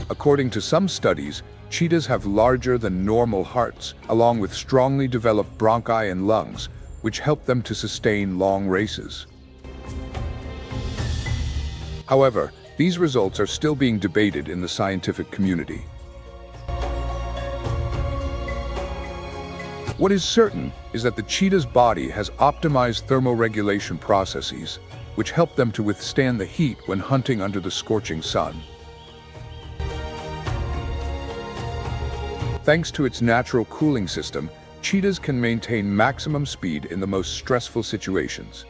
According to some studies, cheetahs have larger than normal hearts, along with strongly developed bronchi and lungs, which help them to sustain long races. However, these results are still being debated in the scientific community. What is certain is that the cheetah's body has optimized thermoregulation processes, which help them to withstand the heat when hunting under the scorching sun. Thanks to its natural cooling system, cheetahs can maintain maximum speed in the most stressful situations.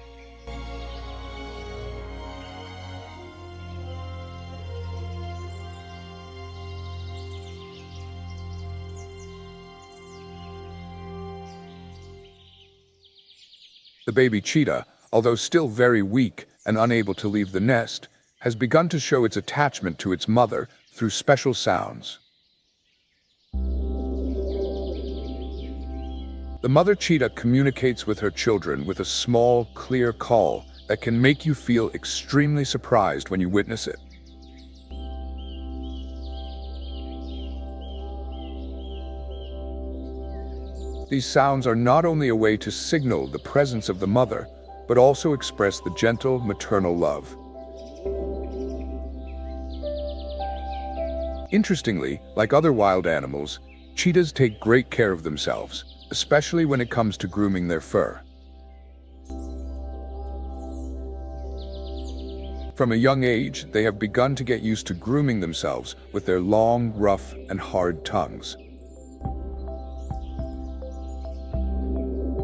The baby cheetah, although still very weak and unable to leave the nest, has begun to show its attachment to its mother through special sounds. The mother cheetah communicates with her children with a small, clear call that can make you feel extremely surprised when you witness it. These sounds are not only a way to signal the presence of the mother, but also express the gentle maternal love. Interestingly, like other wild animals, cheetahs take great care of themselves, especially when it comes to grooming their fur. From a young age, they have begun to get used to grooming themselves with their long, rough, and hard tongues.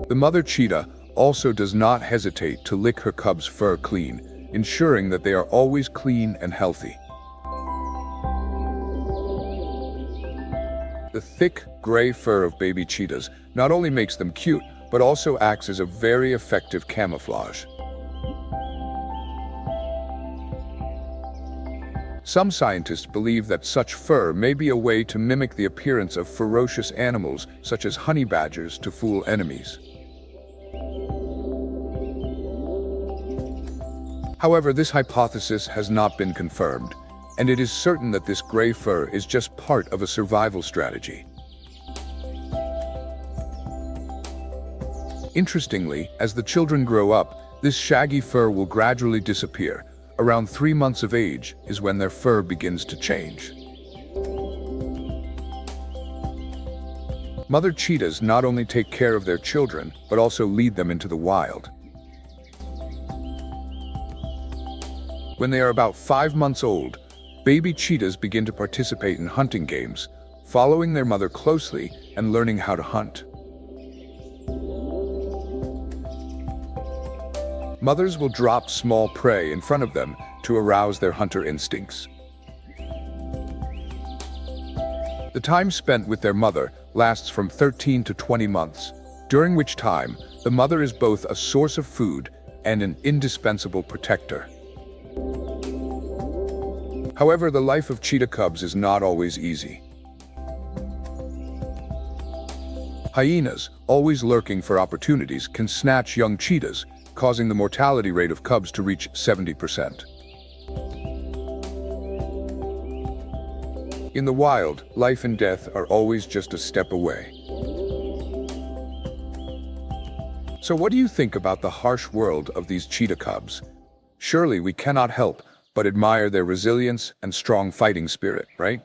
The mother cheetah also does not hesitate to lick her cubs' fur clean, ensuring that they are always clean and healthy. The thick, gray fur of baby cheetahs not only makes them cute, but also acts as a very effective camouflage. Some scientists believe that such fur may be a way to mimic the appearance of ferocious animals such as honey badgers to fool enemies. However, this hypothesis has not been confirmed, and it is certain that this gray fur is just part of a survival strategy. Interestingly, as the children grow up, this shaggy fur will gradually disappear. Around 3 months of age is when their fur begins to change. Mother cheetahs not only take care of their children, but also lead them into the wild. When they are about 5 months old, baby cheetahs begin to participate in hunting games, following their mother closely and learning how to hunt. Mothers will drop small prey in front of them to arouse their hunter instincts. The time spent with their mother lasts from 13 to 20 months, during which time the mother is both a source of food and an indispensable protector. However, the life of cheetah cubs is not always easy. Hyenas, always lurking for opportunities, can snatch young cheetahs, causing the mortality rate of cubs to reach 70%. In the wild, life and death are always just a step away. So what do you think about the harsh world of these cheetah cubs? Surely we cannot help but admire their resilience and strong fighting spirit, right?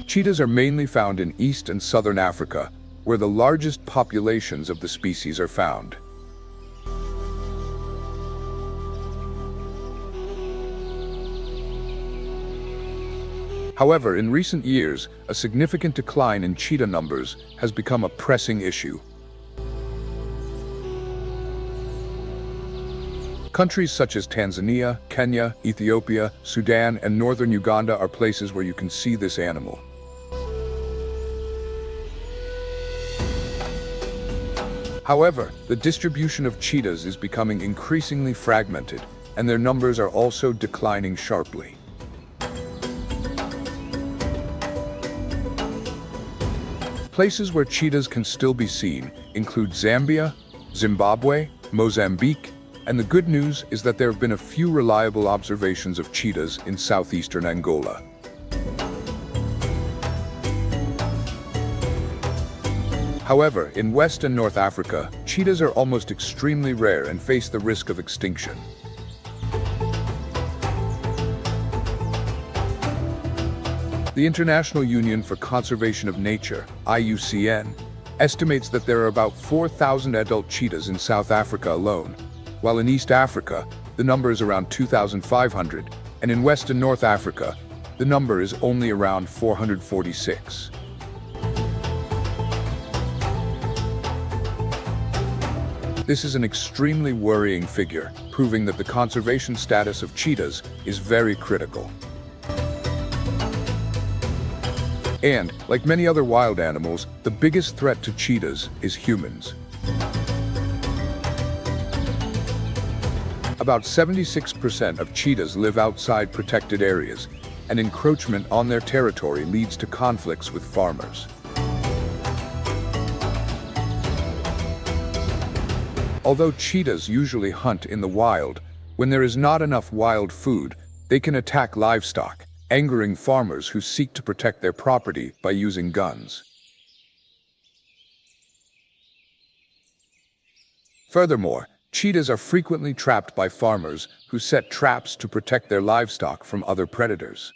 Cheetahs are mainly found in East and Southern Africa, where the largest populations of the species are found. However, in recent years, a significant decline in cheetah numbers has become a pressing issue. Countries such as Tanzania, Kenya, Ethiopia, Sudan, and northern Uganda are places where you can see this animal. However, the distribution of cheetahs is becoming increasingly fragmented, and their numbers are also declining sharply. Places where cheetahs can still be seen include Zambia, Zimbabwe, Mozambique, and the good news is that there have been a few reliable observations of cheetahs in southeastern Angola. However, in West and North Africa, cheetahs are almost extremely rare and face the risk of extinction. The International Union for Conservation of Nature, IUCN, estimates that there are about 4,000 adult cheetahs in South Africa alone, while in East Africa, the number is around 2,500, and in West and North Africa, the number is only around 446. This is an extremely worrying figure, proving that the conservation status of cheetahs is very critical. And, like many other wild animals, the biggest threat to cheetahs is humans. About 76% of cheetahs live outside protected areas, and encroachment on their territory leads to conflicts with farmers. Although cheetahs usually hunt in the wild, when there is not enough wild food, they can attack livestock, angering farmers who seek to protect their property by using guns. Furthermore, cheetahs are frequently trapped by farmers who set traps to protect their livestock from other predators.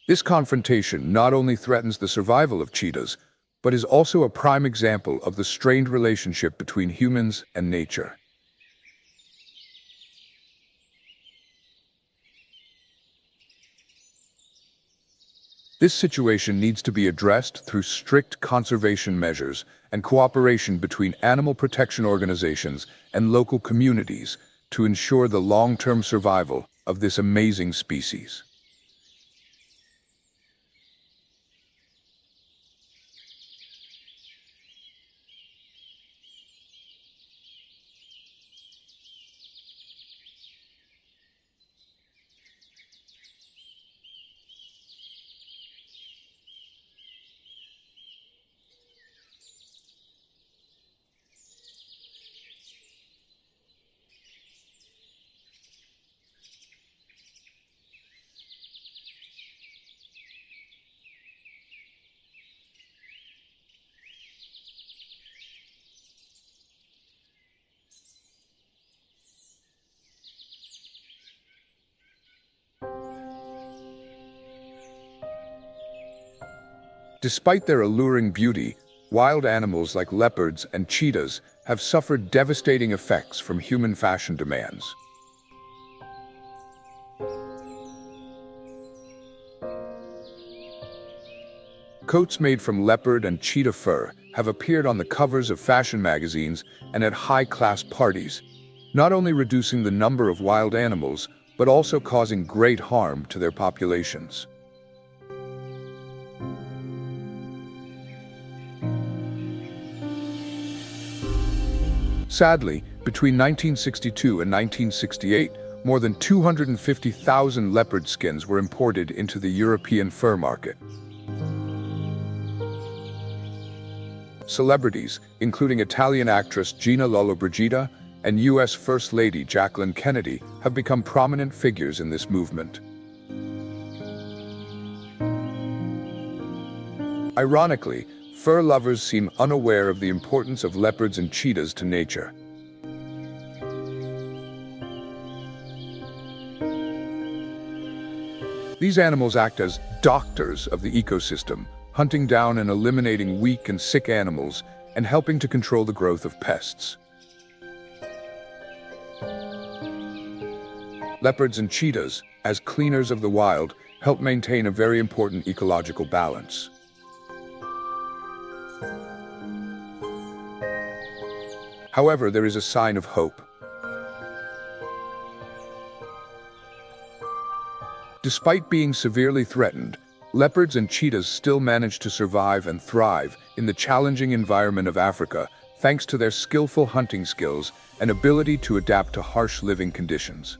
This confrontation not only threatens the survival of cheetahs, but is also a prime example of the strained relationship between humans and nature. This situation needs to be addressed through strict conservation measures and cooperation between animal protection organizations and local communities to ensure the long-term survival of this amazing species. Despite their alluring beauty, wild animals like leopards and cheetahs have suffered devastating effects from human fashion demands. Coats made from leopard and cheetah fur have appeared on the covers of fashion magazines and at high-class parties, not only reducing the number of wild animals, but also causing great harm to their populations. Sadly, between 1962 and 1968, more than 250,000 leopard skins were imported into the European fur market. Celebrities, including Italian actress Gina Lollobrigida and U.S. First Lady Jacqueline Kennedy, have become prominent figures in this movement. Ironically, fur lovers seem unaware of the importance of leopards and cheetahs to nature. These animals act as doctors of the ecosystem, hunting down and eliminating weak and sick animals and helping to control the growth of pests. Leopards and cheetahs, as cleaners of the wild, help maintain a very important ecological balance. However, there is a sign of hope. Despite being severely threatened, leopards and cheetahs still manage to survive and thrive in the challenging environment of Africa, thanks to their skillful hunting skills and ability to adapt to harsh living conditions.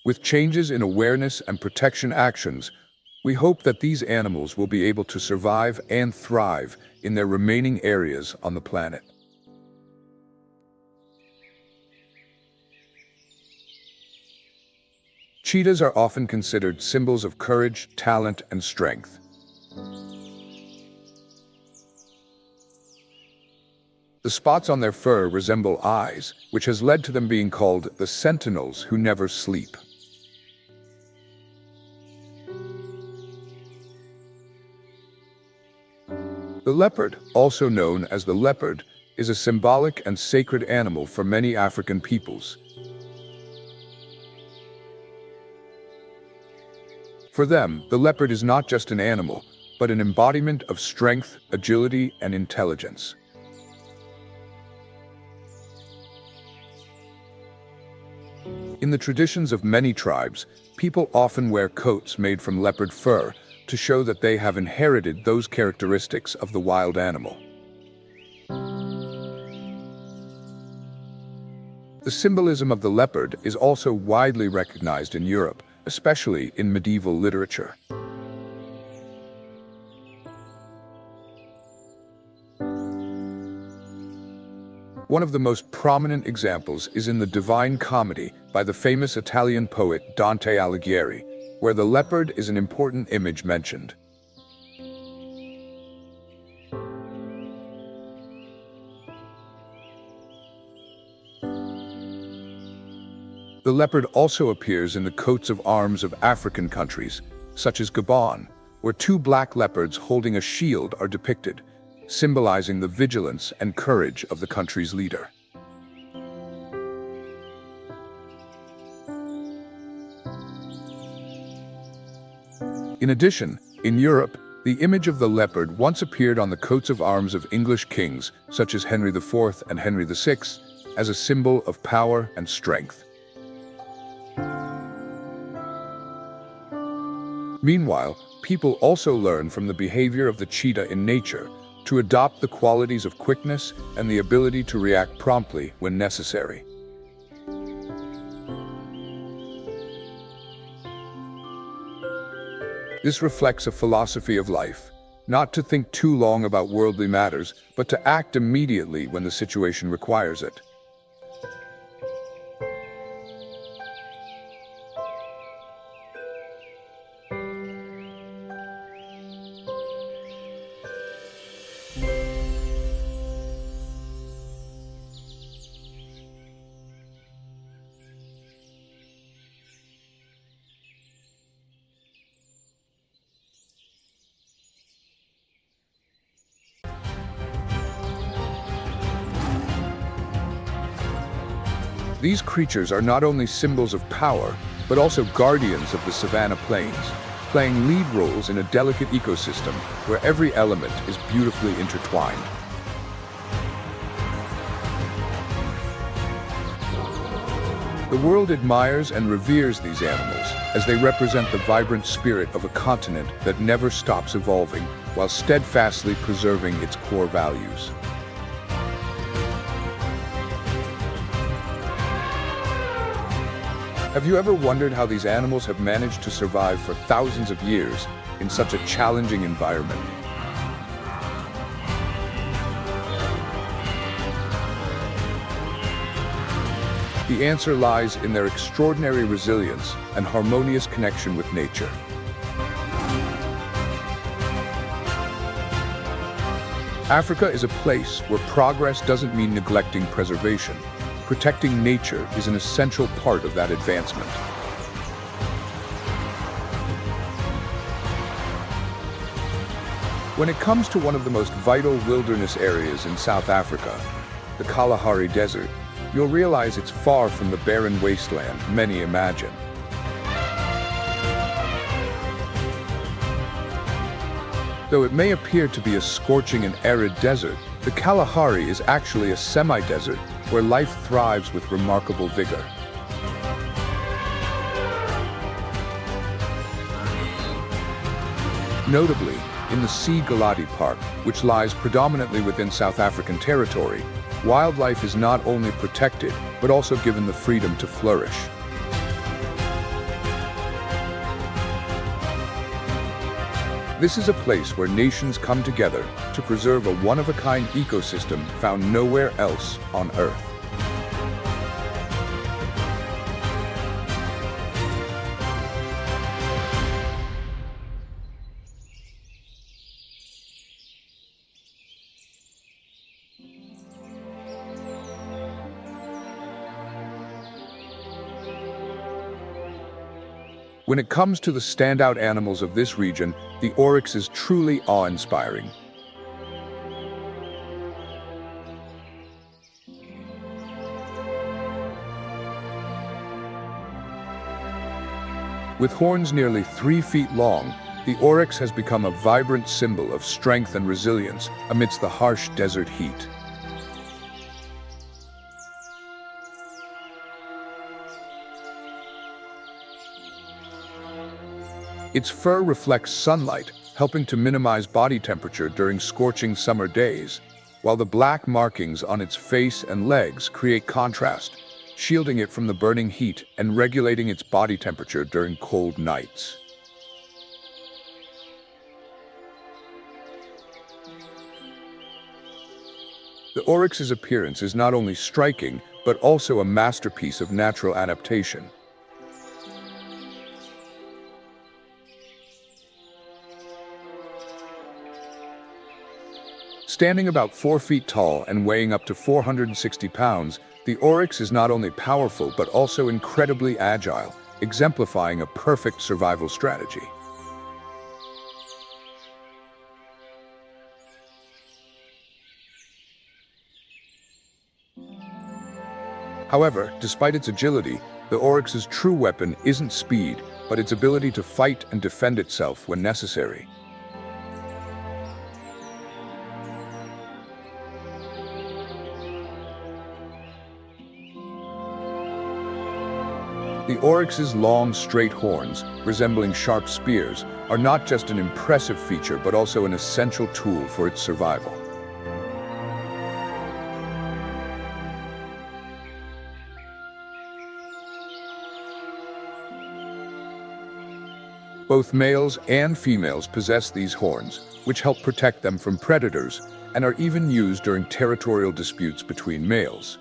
With changes in awareness and protection actions, we hope that these animals will be able to survive and thrive in their remaining areas on the planet. Cheetahs are often considered symbols of courage, talent, and strength. The spots on their fur resemble eyes, which has led to them being called the sentinels who never sleep. The leopard, also known as the leopard, is a symbolic and sacred animal for many African peoples. For them, the leopard is not just an animal, but an embodiment of strength, agility, and intelligence. In the traditions of many tribes, people often wear coats made from leopard fur to show that they have inherited those characteristics of the wild animal. The symbolism of the leopard is also widely recognized in Europe, especially in medieval literature. One of the most prominent examples is in the Divine Comedy by the famous Italian poet Dante Alighieri, where the leopard is an important image mentioned. The leopard also appears in the coats of arms of African countries, such as Gabon, where two black leopards holding a shield are depicted, symbolizing the vigilance and courage of the country's leader. In addition, in Europe, the image of the leopard once appeared on the coats of arms of English kings, such as Henry IV and Henry VI, as a symbol of power and strength. Meanwhile, people also learn from the behavior of the cheetah in nature to adopt the qualities of quickness and the ability to react promptly when necessary. This reflects a philosophy of life, not to think too long about worldly matters, but to act immediately when the situation requires it. These creatures are not only symbols of power, but also guardians of the Savannah plains, playing lead roles in a delicate ecosystem where every element is beautifully intertwined. The world admires and reveres these animals as they represent the vibrant spirit of a continent that never stops evolving while steadfastly preserving its core values. Have you ever wondered how these animals have managed to survive for thousands of years in such a challenging environment? The answer lies in their extraordinary resilience and harmonious connection with nature. Africa is a place where progress doesn't mean neglecting preservation. Protecting nature is an essential part of that advancement. When it comes to one of the most vital wilderness areas in South Africa, the Kalahari Desert, you'll realize it's far from the barren wasteland many imagine. Though it may appear to be a scorching and arid desert, the Kalahari is actually a semi-desert where life thrives with remarkable vigor. Notably, in the Sea Galati Park, which lies predominantly within South African territory, wildlife is not only protected, but also given the freedom to flourish. This is a place where nations come together to preserve a one-of-a-kind ecosystem found nowhere else on Earth. When it comes to the standout animals of this region, the oryx is truly awe-inspiring. With horns nearly 3 feet long, the oryx has become a vibrant symbol of strength and resilience amidst the harsh desert heat. Its fur reflects sunlight, helping to minimize body temperature during scorching summer days, while the black markings on its face and legs create contrast, shielding it from the burning heat and regulating its body temperature during cold nights. The oryx's appearance is not only striking, but also a masterpiece of natural adaptation. Standing about 4 feet tall and weighing up to 460 pounds, the oryx is not only powerful but also incredibly agile, exemplifying a perfect survival strategy. However, despite its agility, the oryx's true weapon isn't speed, but its ability to fight and defend itself when necessary. The oryx's long, straight horns, resembling sharp spears, are not just an impressive feature but also an essential tool for its survival. Both males and females possess these horns, which help protect them from predators, and are even used during territorial disputes between males.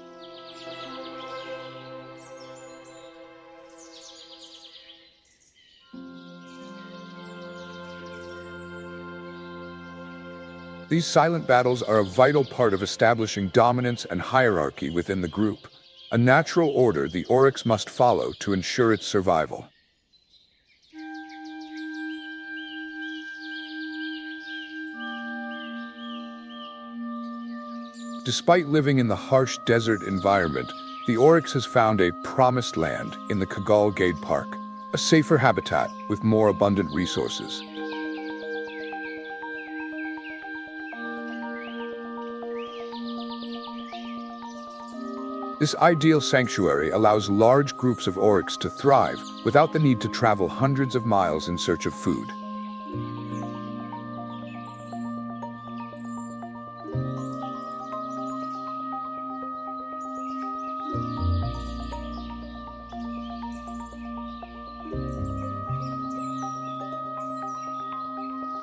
These silent battles are a vital part of establishing dominance and hierarchy within the group, a natural order the oryx must follow to ensure its survival. Despite living in the harsh desert environment, the oryx has found a promised land in the Kagal Gade Park, a safer habitat with more abundant resources. This ideal sanctuary allows large groups of oryx to thrive without the need to travel hundreds of miles in search of food.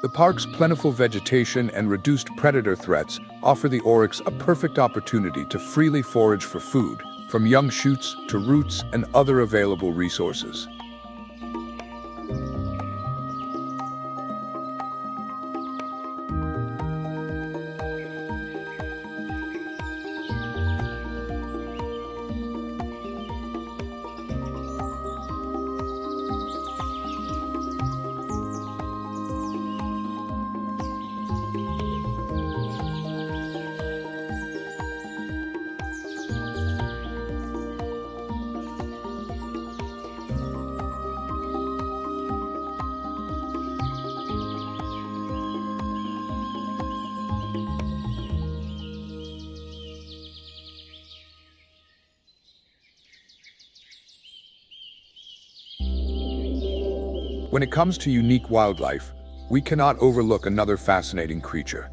The park's plentiful vegetation and reduced predator threats offer the oryx a perfect opportunity to freely forage for food, from young shoots to roots and other available resources. When it comes to unique wildlife, we cannot overlook another fascinating creature,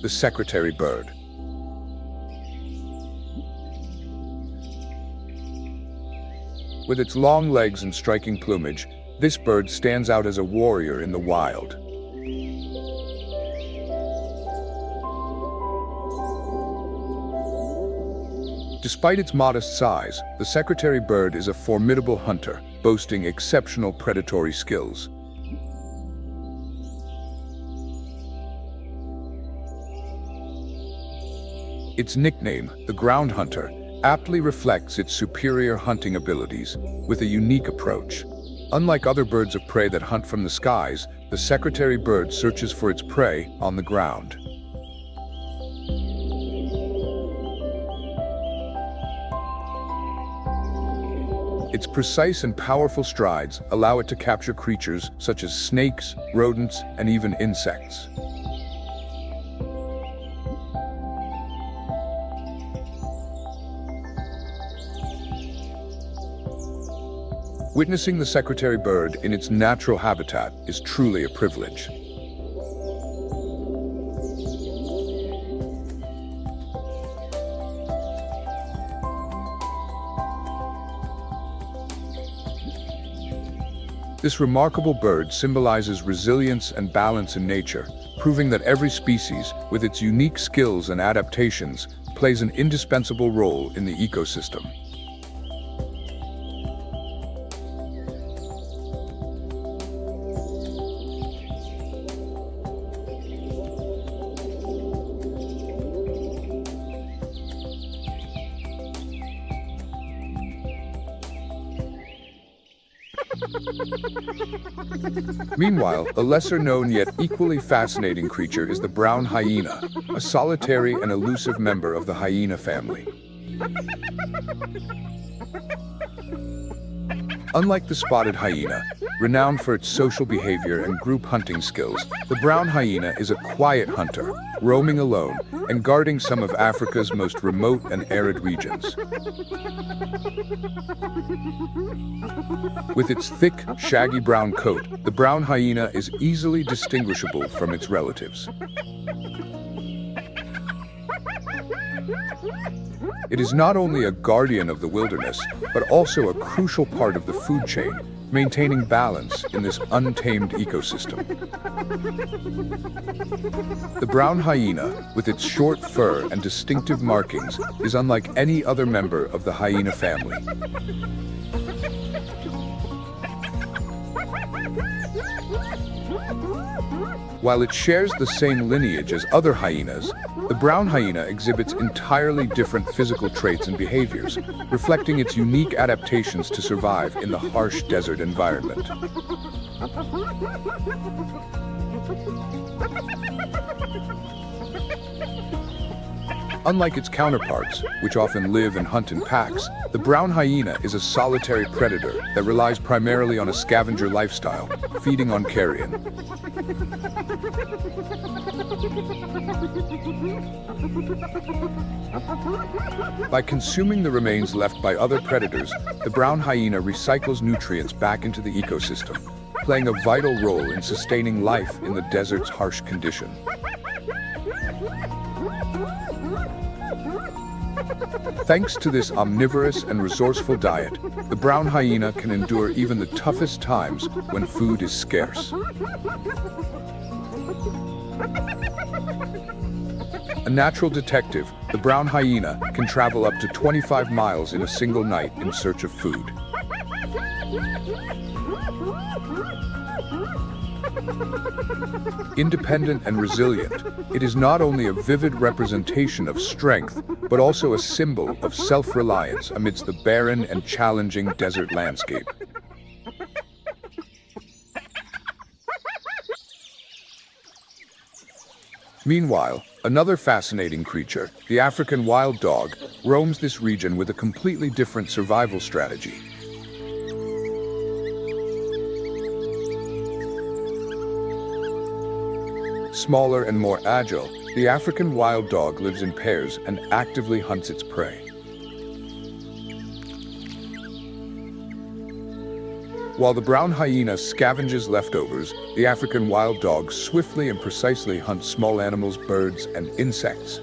the secretary bird. With its long legs and striking plumage, this bird stands out as a warrior in the wild. Despite its modest size, the secretary bird is a formidable hunter, boasting exceptional predatory skills. Its nickname, the ground hunter, aptly reflects its superior hunting abilities with a unique approach. Unlike other birds of prey that hunt from the skies, the secretary bird searches for its prey on the ground. Its precise and powerful strides allow it to capture creatures such as snakes, rodents, and even insects. Witnessing the secretary bird in its natural habitat is truly a privilege. This remarkable bird symbolizes resilience and balance in nature, proving that every species, with its unique skills and adaptations, plays an indispensable role in the ecosystem. Meanwhile, a lesser-known yet equally fascinating creature is the brown hyena, a solitary and elusive member of the hyena family. Unlike the spotted hyena, renowned for its social behavior and group hunting skills, the brown hyena is a quiet hunter, roaming alone and guarding some of Africa's most remote and arid regions. With its thick, shaggy brown coat, the brown hyena is easily distinguishable from its relatives. It is not only a guardian of the wilderness, but also a crucial part of the food chain, maintaining balance in this untamed ecosystem. The brown hyena, with its short fur and distinctive markings, is unlike any other member of the hyena family. While it shares the same lineage as other hyenas, the brown hyena exhibits entirely different physical traits and behaviors, reflecting its unique adaptations to survive in the harsh desert environment. Unlike its counterparts, which often live and hunt in packs, the brown hyena is a solitary predator that relies primarily on a scavenger lifestyle, feeding on carrion. By consuming the remains left by other predators, the brown hyena recycles nutrients back into the ecosystem, playing a vital role in sustaining life in the desert's harsh condition. Thanks to this omnivorous and resourceful diet, the brown hyena can endure even the toughest times when food is scarce. A natural detective, the brown hyena can travel up to 25 miles in a single night in search of food. Independent and resilient, it is not only a vivid representation of strength, but also a symbol of self-reliance amidst the barren and challenging desert landscape. Meanwhile, another fascinating creature, the African wild dog, roams this region with a completely different survival strategy. Smaller and more agile, the African wild dog lives in pairs and actively hunts its prey. While the brown hyena scavenges leftovers, the African wild dog swiftly and precisely hunts small animals, birds, and insects.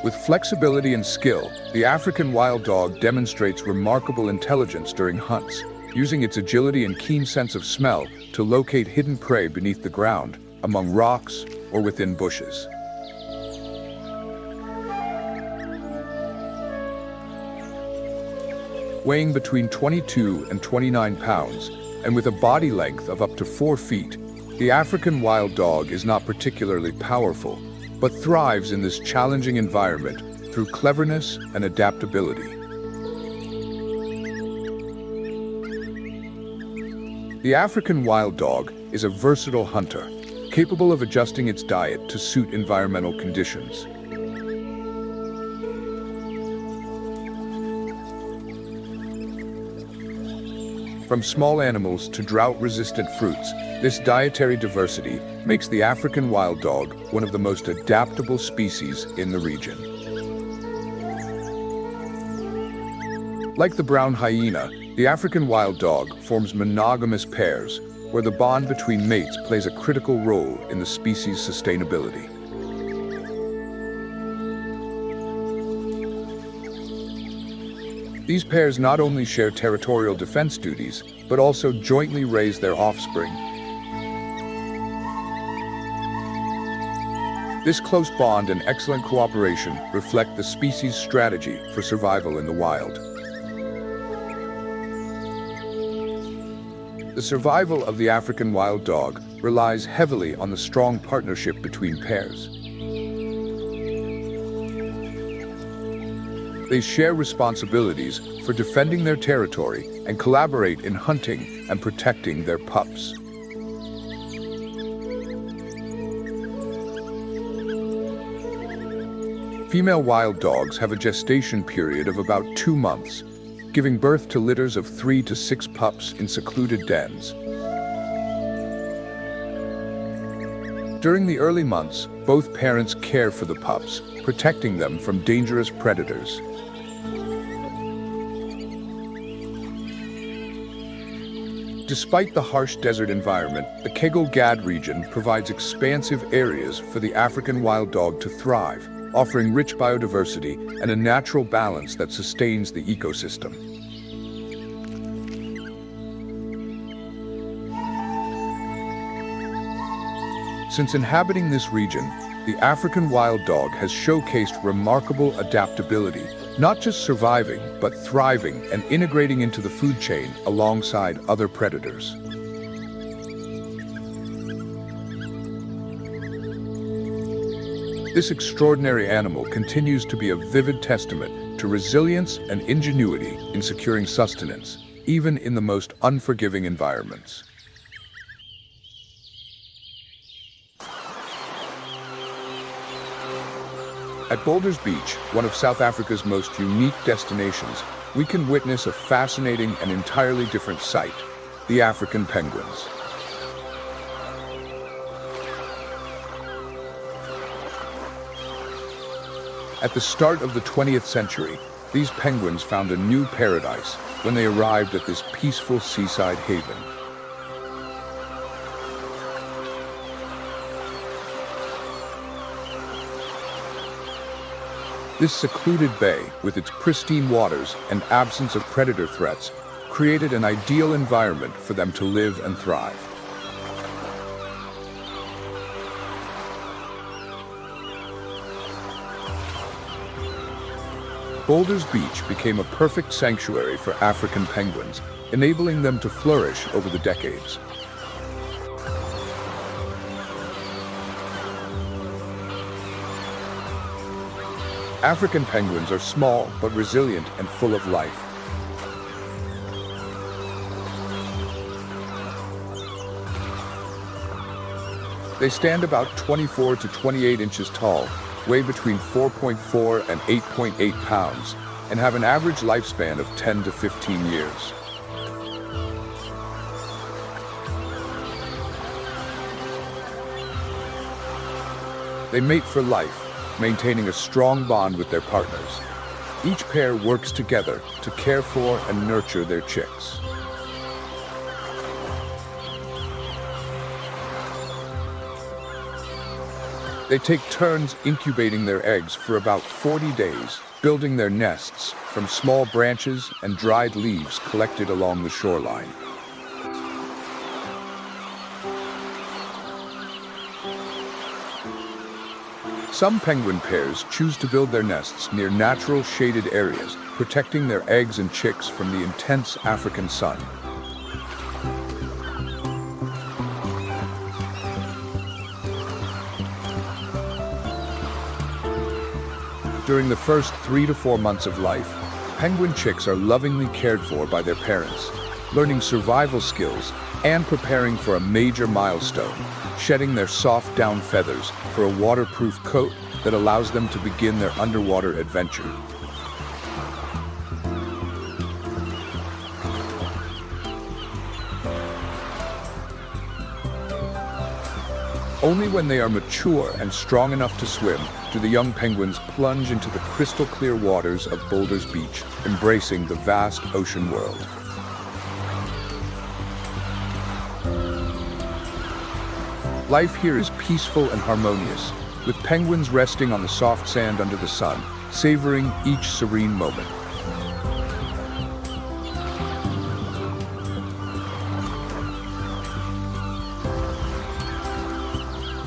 With flexibility and skill, the African wild dog demonstrates remarkable intelligence during hunts, using its agility and keen sense of smell to locate hidden prey beneath the ground, among rocks, or within bushes. Weighing between 22 and 29 pounds, and with a body length of up to 4 feet, the African wild dog is not particularly powerful, but thrives in this challenging environment through cleverness and adaptability. The African wild dog is a versatile hunter, capable of adjusting its diet to suit environmental conditions. From small animals to drought-resistant fruits, this dietary diversity makes the African wild dog one of the most adaptable species in the region. Like the brown hyena, the African wild dog forms monogamous pairs, where the bond between mates plays a critical role in the species' sustainability. These pairs not only share territorial defense duties, but also jointly raise their offspring. This close bond and excellent cooperation reflect the species' strategy for survival in the wild. The survival of the African wild dog relies heavily on the strong partnership between pairs. They share responsibilities for defending their territory and collaborate in hunting and protecting their pups. Female wild dogs have a gestation period of about 2 months, giving birth to litters of 3 to 6 pups in secluded dens. During the early months, both parents care for the pups, protecting them from dangerous predators. Despite the harsh desert environment, the Kegel-Gad region provides expansive areas for the African wild dog to thrive, offering rich biodiversity and a natural balance that sustains the ecosystem. Since inhabiting this region, the African wild dog has showcased remarkable adaptability, not just surviving, but thriving and integrating into the food chain alongside other predators. This extraordinary animal continues to be a vivid testament to resilience and ingenuity in securing sustenance, even in the most unforgiving environments. At Boulders Beach, one of South Africa's most unique destinations, we can witness a fascinating and entirely different sight: the African penguins. At the start of the 20th century, these penguins found a new paradise when they arrived at this peaceful seaside haven. This secluded bay, with its pristine waters and absence of predator threats, created an ideal environment for them to live and thrive. Boulders Beach became a perfect sanctuary for African penguins, enabling them to flourish over the decades. African penguins are small but resilient and full of life. They stand about 24 to 28 inches tall, weigh between 4.4 and 8.8 pounds, and have an average lifespan of 10 to 15 years. They mate for life, maintaining a strong bond with their partners. Each pair works together to care for and nurture their chicks. They take turns incubating their eggs for about 40 days, building their nests from small branches and dried leaves collected along the shoreline. Some penguin pairs choose to build their nests near natural shaded areas, protecting their eggs and chicks from the intense African sun. During the first 3 to 4 months of life, penguin chicks are lovingly cared for by their parents, learning survival skills and preparing for a major milestone, shedding their soft down feathers for a waterproof coat that allows them to begin their underwater adventure. Only when they are mature and strong enough to swim do the young penguins plunge into the crystal-clear waters of Boulder's Beach, embracing the vast ocean world. Life here is peaceful and harmonious, with penguins resting on the soft sand under the sun, savoring each serene moment.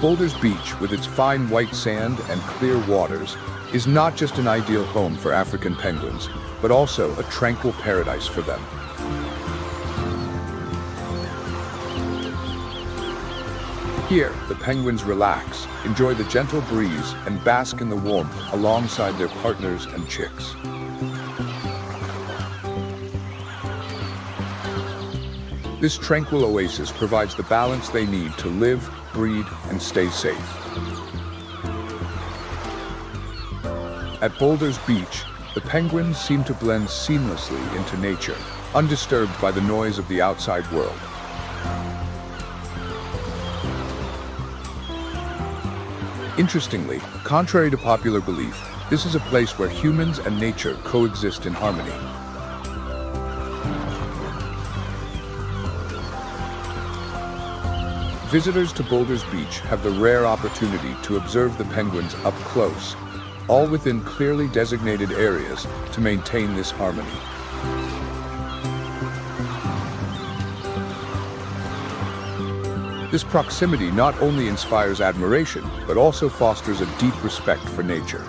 Boulder's Beach, with its fine white sand and clear waters, is not just an ideal home for African penguins, but also a tranquil paradise for them. Here, the penguins relax, enjoy the gentle breeze, and bask in the warmth alongside their partners and chicks. This tranquil oasis provides the balance they need to live, breed, and stay safe. At Boulder's Beach, the penguins seem to blend seamlessly into nature, undisturbed by the noise of the outside world. Interestingly, contrary to popular belief, this is a place where humans and nature coexist in harmony. Visitors to Boulder's Beach have the rare opportunity to observe the penguins up close, all within clearly designated areas to maintain this harmony. This proximity not only inspires admiration, but also fosters a deep respect for nature.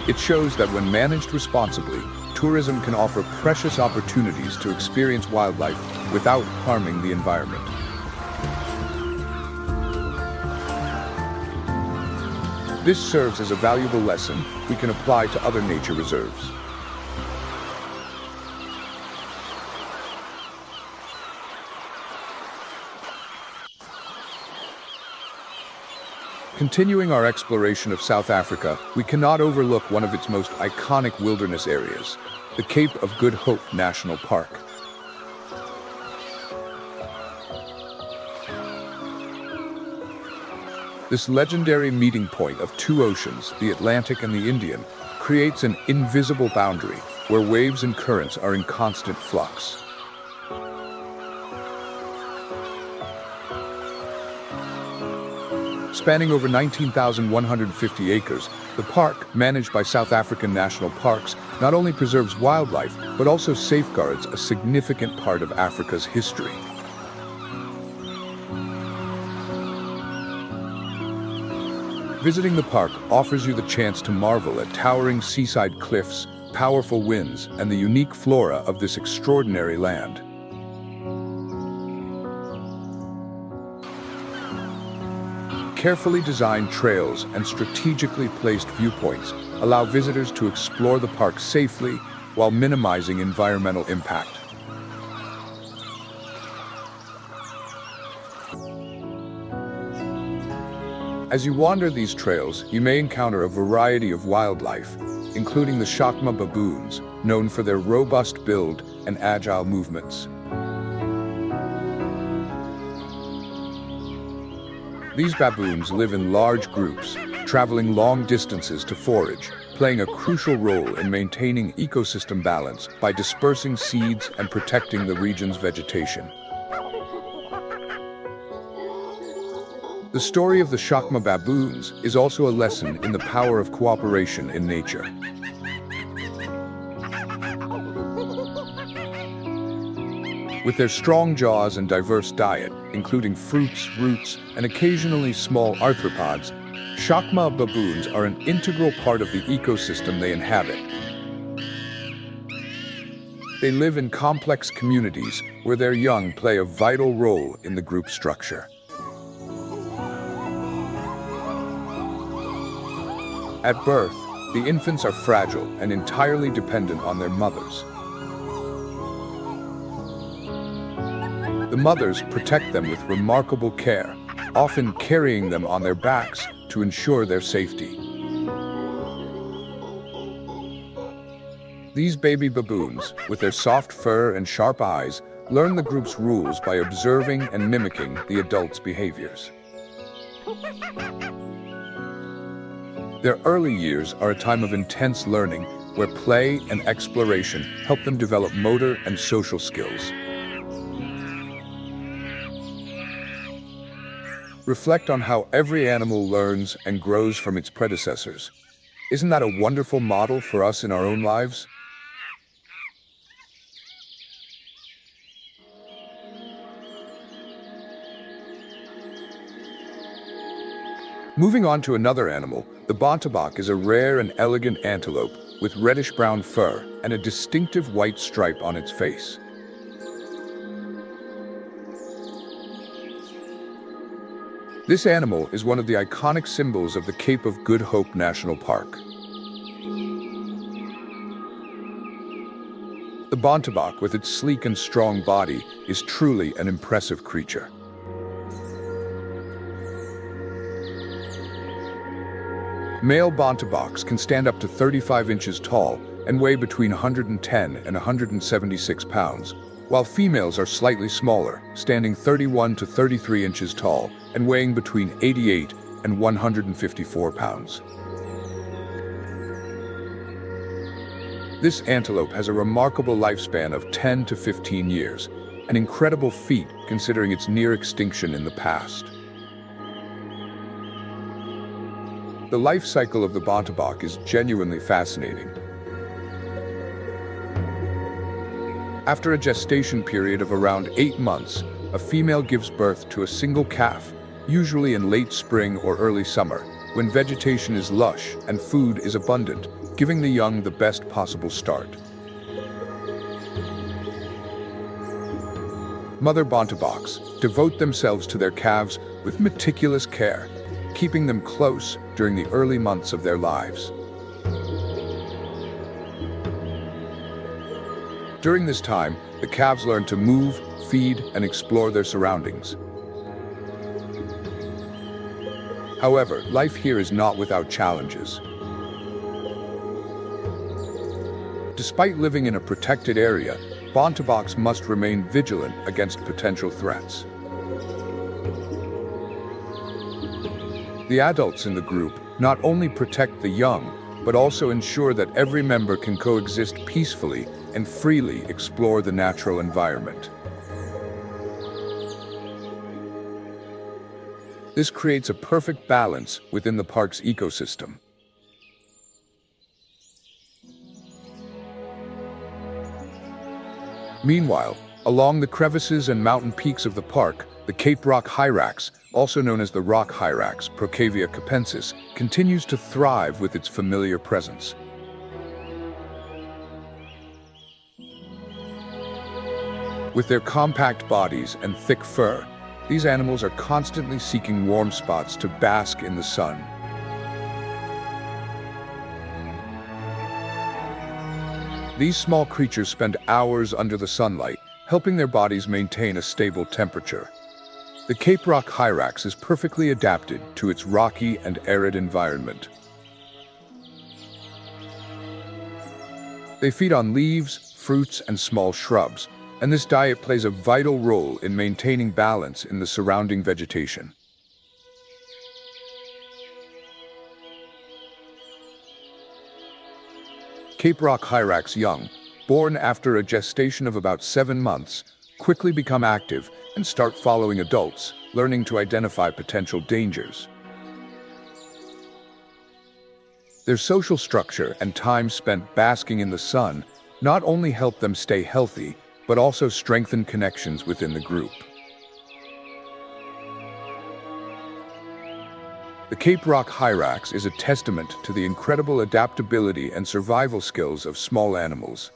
It shows that when managed responsibly, tourism can offer precious opportunities to experience wildlife without harming the environment. This serves as a valuable lesson we can apply to other nature reserves. Continuing our exploration of South Africa, we cannot overlook one of its most iconic wilderness areas, the Cape of Good Hope National Park. This legendary meeting point of two oceans, the Atlantic and the Indian, creates an invisible boundary where waves and currents are in constant flux. Spanning over 19,150 acres, the park, managed by South African National Parks, not only preserves wildlife, but also safeguards a significant part of Africa's history. Visiting the park offers you the chance to marvel at towering seaside cliffs, powerful winds, and the unique flora of this extraordinary land. Carefully designed trails and strategically placed viewpoints allow visitors to explore the park safely while minimizing environmental impact. As you wander these trails, you may encounter a variety of wildlife, including the Chacma baboons, known for their robust build and agile movements. These baboons live in large groups, traveling long distances to forage, playing a crucial role in maintaining ecosystem balance by dispersing seeds and protecting the region's vegetation. The story of the Chacma baboons is also a lesson in the power of cooperation in nature. With their strong jaws and diverse diet, including fruits, roots, and occasionally small arthropods, Chacma baboons are an integral part of the ecosystem they inhabit. They live in complex communities where their young play a vital role in the group structure. At birth, the infants are fragile and entirely dependent on their mothers. The mothers protect them with remarkable care, often carrying them on their backs to ensure their safety. These baby baboons, with their soft fur and sharp eyes, learn the group's rules by observing and mimicking the adults' behaviors. Their early years are a time of intense learning where play and exploration help them develop motor and social skills. Reflect on how every animal learns and grows from its predecessors. Isn't that a wonderful model for us in our own lives? Moving on to another animal, the bontebok is a rare and elegant antelope with reddish-brown fur and a distinctive white stripe on its face. This animal is one of the iconic symbols of the Cape of Good Hope National Park. The bontebok, with its sleek and strong body, is truly an impressive creature. Male bonteboks can stand up to 35 inches tall and weigh between 110 and 176 pounds, while females are slightly smaller, standing 31 to 33 inches tall and weighing between 88 and 154 pounds. This antelope has a remarkable lifespan of 10 to 15 years, an incredible feat considering its near extinction in the past. The life cycle of the bontebok is genuinely fascinating. After a gestation period of around 8 months, a female gives birth to a single calf, usually in late spring or early summer, when vegetation is lush and food is abundant, giving the young the best possible start. Mother bonteboks devote themselves to their calves with meticulous care, keeping them close during the early months of their lives. During this time, the calves learn to move, feed, and explore their surroundings. However, life here is not without challenges. Despite living in a protected area, bonteboks must remain vigilant against potential threats. The adults in the group not only protect the young, but also ensure that every member can coexist peacefully and freely explore the natural environment. This creates a perfect balance within the park's ecosystem. Meanwhile, along the crevices and mountain peaks of the park, the Cape Rock hyrax, also known as the rock hyrax, Procavia capensis, continues to thrive with its familiar presence. With their compact bodies and thick fur, these animals are constantly seeking warm spots to bask in the sun. These small creatures spend hours under the sunlight, helping their bodies maintain a stable temperature. The Cape Rock hyrax is perfectly adapted to its rocky and arid environment. They feed on leaves, fruits, and small shrubs, and this diet plays a vital role in maintaining balance in the surrounding vegetation. Cape Rock hyrax young, born after a gestation of about 7 months, quickly become active and start following adults, learning to identify potential dangers. Their social structure and time spent basking in the sun not only help them stay healthy, but also strengthen connections within the group. The Cape Rock hyrax is a testament to the incredible adaptability and survival skills of small animals.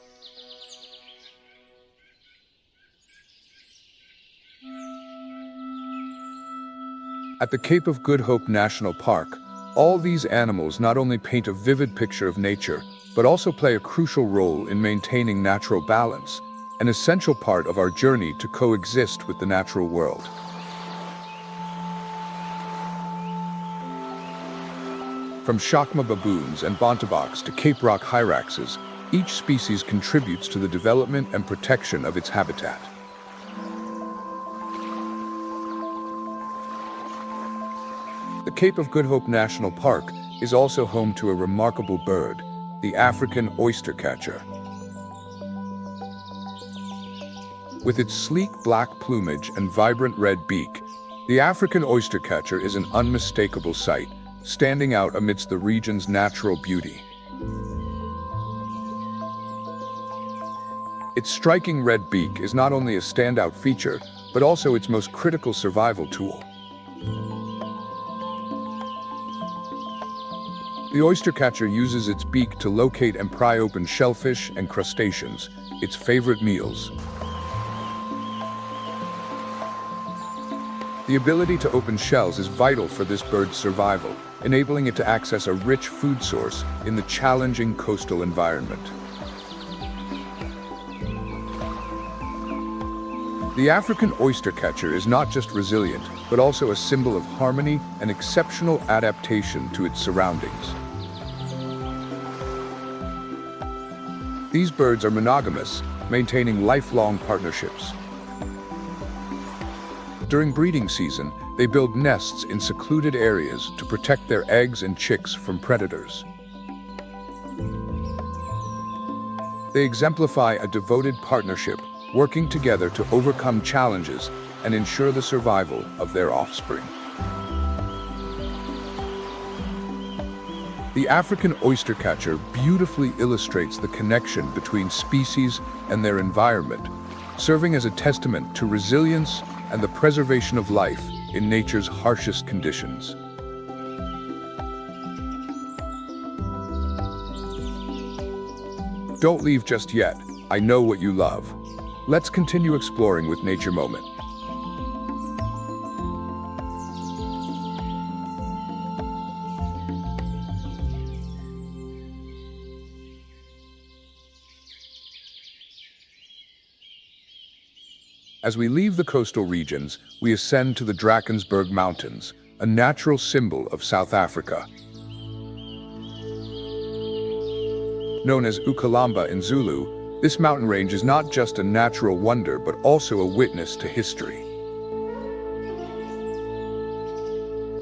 At the Cape of Good Hope National Park, all these animals not only paint a vivid picture of nature, but also play a crucial role in maintaining natural balance, an essential part of our journey to coexist with the natural world. From Chacma baboons and bonteboks to Cape Rock hyraxes, each species contributes to the development and protection of its habitat. Cape of Good Hope National Park is also home to a remarkable bird, the African oystercatcher. With its sleek black plumage and vibrant red beak, the African oystercatcher is an unmistakable sight, standing out amidst the region's natural beauty. Its striking red beak is not only a standout feature, but also its most critical survival tool. The oystercatcher uses its beak to locate and pry open shellfish and crustaceans, its favorite meals. The ability to open shells is vital for this bird's survival, enabling it to access a rich food source in the challenging coastal environment. The African oystercatcher is not just resilient, but also a symbol of harmony and exceptional adaptation to its surroundings. These birds are monogamous, maintaining lifelong partnerships. During breeding season, they build nests in secluded areas to protect their eggs and chicks from predators. They exemplify a devoted partnership, working together to overcome challenges and ensure the survival of their offspring. The African oystercatcher beautifully illustrates the connection between species and their environment, serving as a testament to resilience and the preservation of life in nature's harshest conditions. Don't leave just yet. I know what you love. Let's continue exploring with Nature Moment. As we leave the coastal regions, we ascend to the Drakensberg Mountains, a natural symbol of South Africa. Known as Ukalamba in Zulu, this mountain range is not just a natural wonder, but also a witness to history.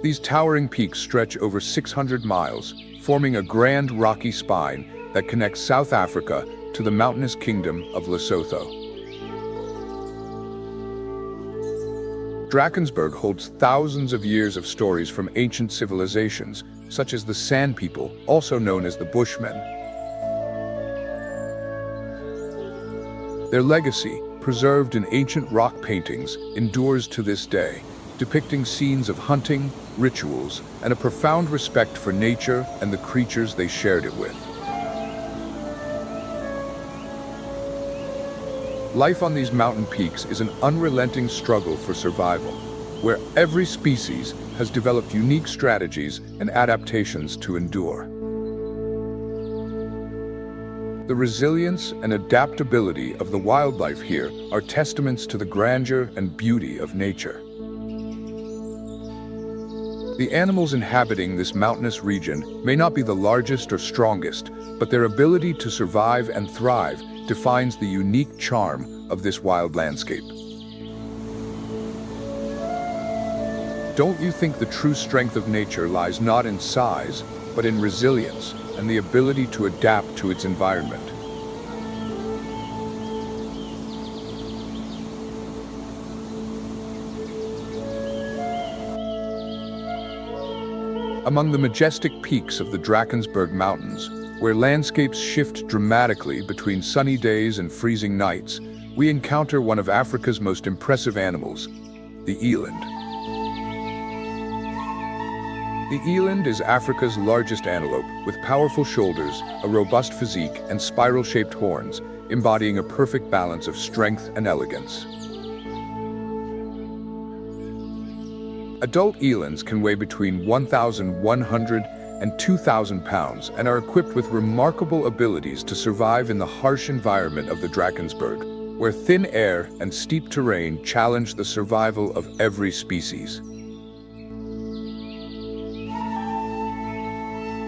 These towering peaks stretch over 600 miles, forming a grand rocky spine that connects South Africa to the mountainous kingdom of Lesotho. Drakensberg holds thousands of years of stories from ancient civilizations, such as the Sand People, also known as the Bushmen. Their legacy, preserved in ancient rock paintings, endures to this day, depicting scenes of hunting, rituals, and a profound respect for nature and the creatures they shared it with. Life on these mountain peaks is an unrelenting struggle for survival, where every species has developed unique strategies and adaptations to endure. The resilience and adaptability of the wildlife here are testaments to the grandeur and beauty of nature. The animals inhabiting this mountainous region may not be the largest or strongest, but their ability to survive and thrive defines the unique charm of this wild landscape. Don't you think the true strength of nature lies not in size, but in resilience and the ability to adapt to its environment? Among the majestic peaks of the Drakensberg Mountains, where landscapes shift dramatically between sunny days and freezing nights, we encounter one of Africa's most impressive animals, the eland. The eland is Africa's largest antelope, with powerful shoulders, a robust physique, and spiral-shaped horns, embodying a perfect balance of strength and elegance. Adult elands can weigh between 1,100 and 2,000 pounds and are equipped with remarkable abilities to survive in the harsh environment of the Drakensberg, where thin air and steep terrain challenge the survival of every species.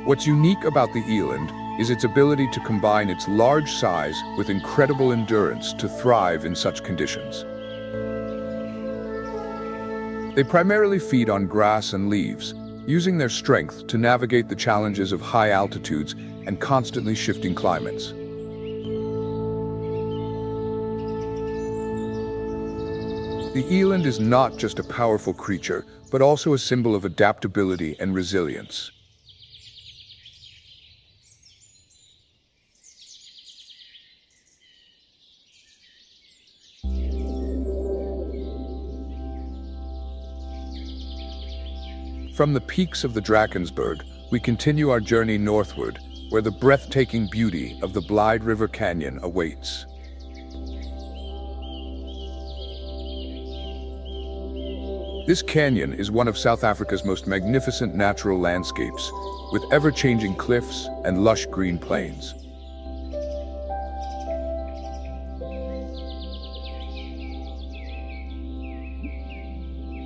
What's unique about the eland is its ability to combine its large size with incredible endurance to thrive in such conditions. They primarily feed on grass and leaves, using their strength to navigate the challenges of high altitudes and constantly shifting climates. The eland is not just a powerful creature, but also a symbol of adaptability and resilience. From the peaks of the Drakensberg, we continue our journey northward, where the breathtaking beauty of the Blvd River Canyon awaits. This canyon is one of South Africa's most magnificent natural landscapes, with ever-changing cliffs and lush green plains.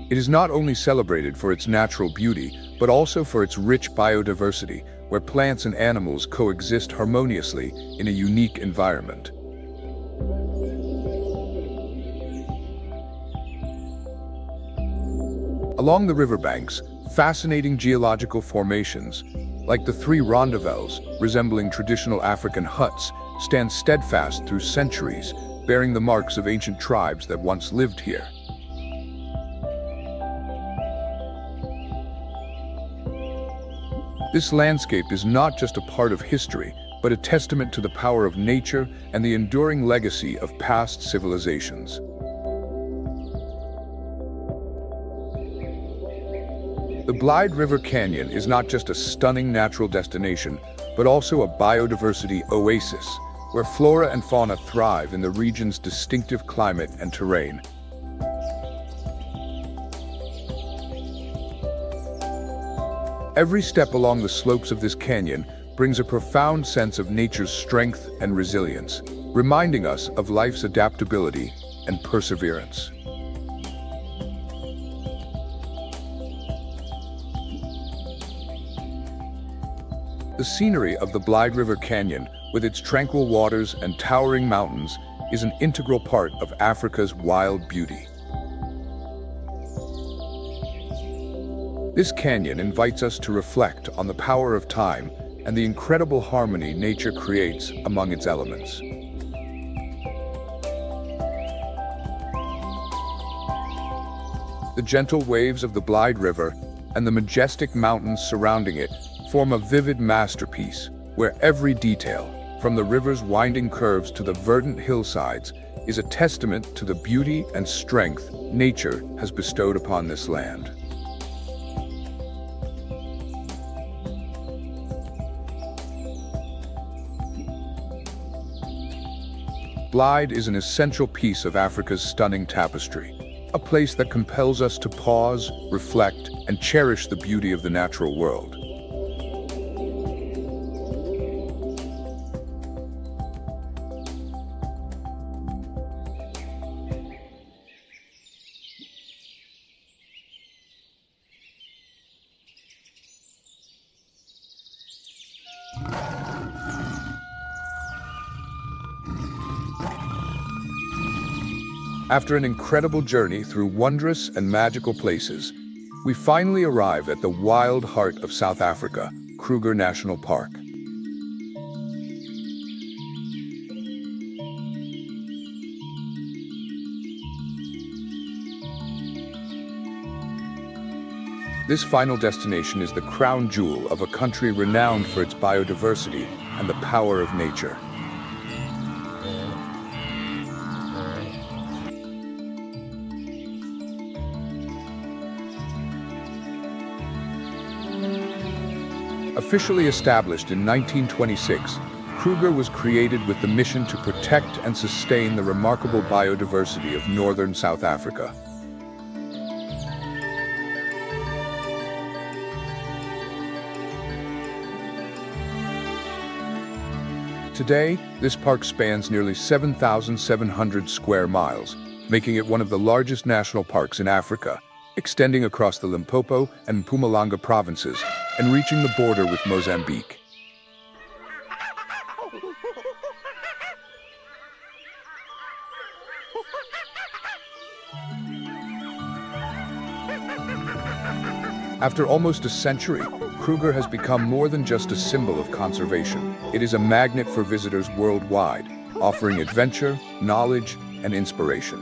It is not only celebrated for its natural beauty, but also for its rich biodiversity, where plants and animals coexist harmoniously in a unique environment. Along the riverbanks, fascinating geological formations, like the three rondavells, resembling traditional African huts, stand steadfast through centuries, bearing the marks of ancient tribes that once lived here. This landscape is not just a part of history, but a testament to the power of nature and the enduring legacy of past civilizations. The Blvd River Canyon is not just a stunning natural destination, but also a biodiversity oasis, where flora and fauna thrive in the region's distinctive climate and terrain. Every step along the slopes of this canyon brings a profound sense of nature's strength and resilience, reminding us of life's adaptability and perseverance. The scenery of the Blvd River Canyon, with its tranquil waters and towering mountains, is an integral part of Africa's wild beauty. This canyon invites us to reflect on the power of time and the incredible harmony nature creates among its elements. The gentle waves of the Blvd River and the majestic mountains surrounding it form a vivid masterpiece, where every detail, from the river's winding curves to the verdant hillsides, is a testament to the beauty and strength nature has bestowed upon this land. Blvd is an essential piece of Africa's stunning tapestry, a place that compels us to pause, reflect, and cherish the beauty of the natural world. After an incredible journey through wondrous and magical places, we finally arrive at the wild heart of South Africa, Kruger National Park. This final destination is the crown jewel of a country renowned for its biodiversity and the power of nature. Officially established in 1926, Kruger was created with the mission to protect and sustain the remarkable biodiversity of northern South Africa. Today, this park spans nearly 7,700 square miles, making it one of the largest national parks in Africa, extending across the Limpopo and Mpumalanga provinces and reaching the border with Mozambique. After almost a century, Kruger has become more than just a symbol of conservation. It is a magnet for visitors worldwide, offering adventure, knowledge, and inspiration.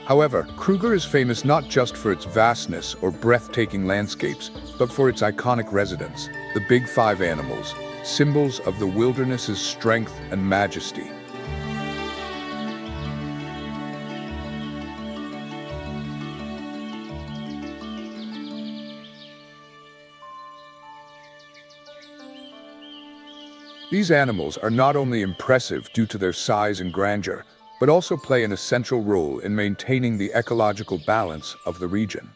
However, Kruger is famous not just for its vastness or breathtaking landscapes, but for its iconic residents, the Big Five animals, symbols of the wilderness's strength and majesty. These animals are not only impressive due to their size and grandeur, but also play an essential role in maintaining the ecological balance of the region.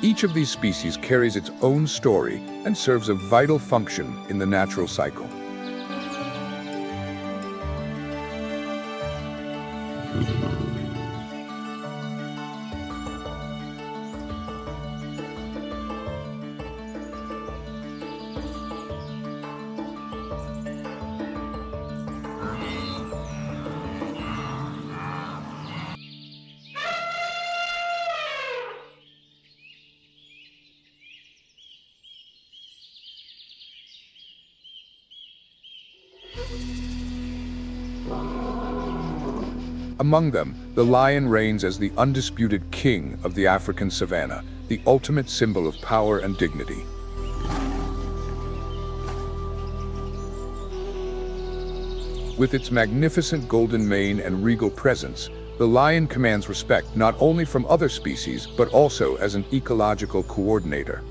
Each of these species carries its own story and serves a vital function in the natural cycle. Among them, the lion reigns as the undisputed king of the African savanna, the ultimate symbol of power and dignity. With its magnificent golden mane and regal presence, the lion commands respect not only from other species, but also as an ecological coordinator.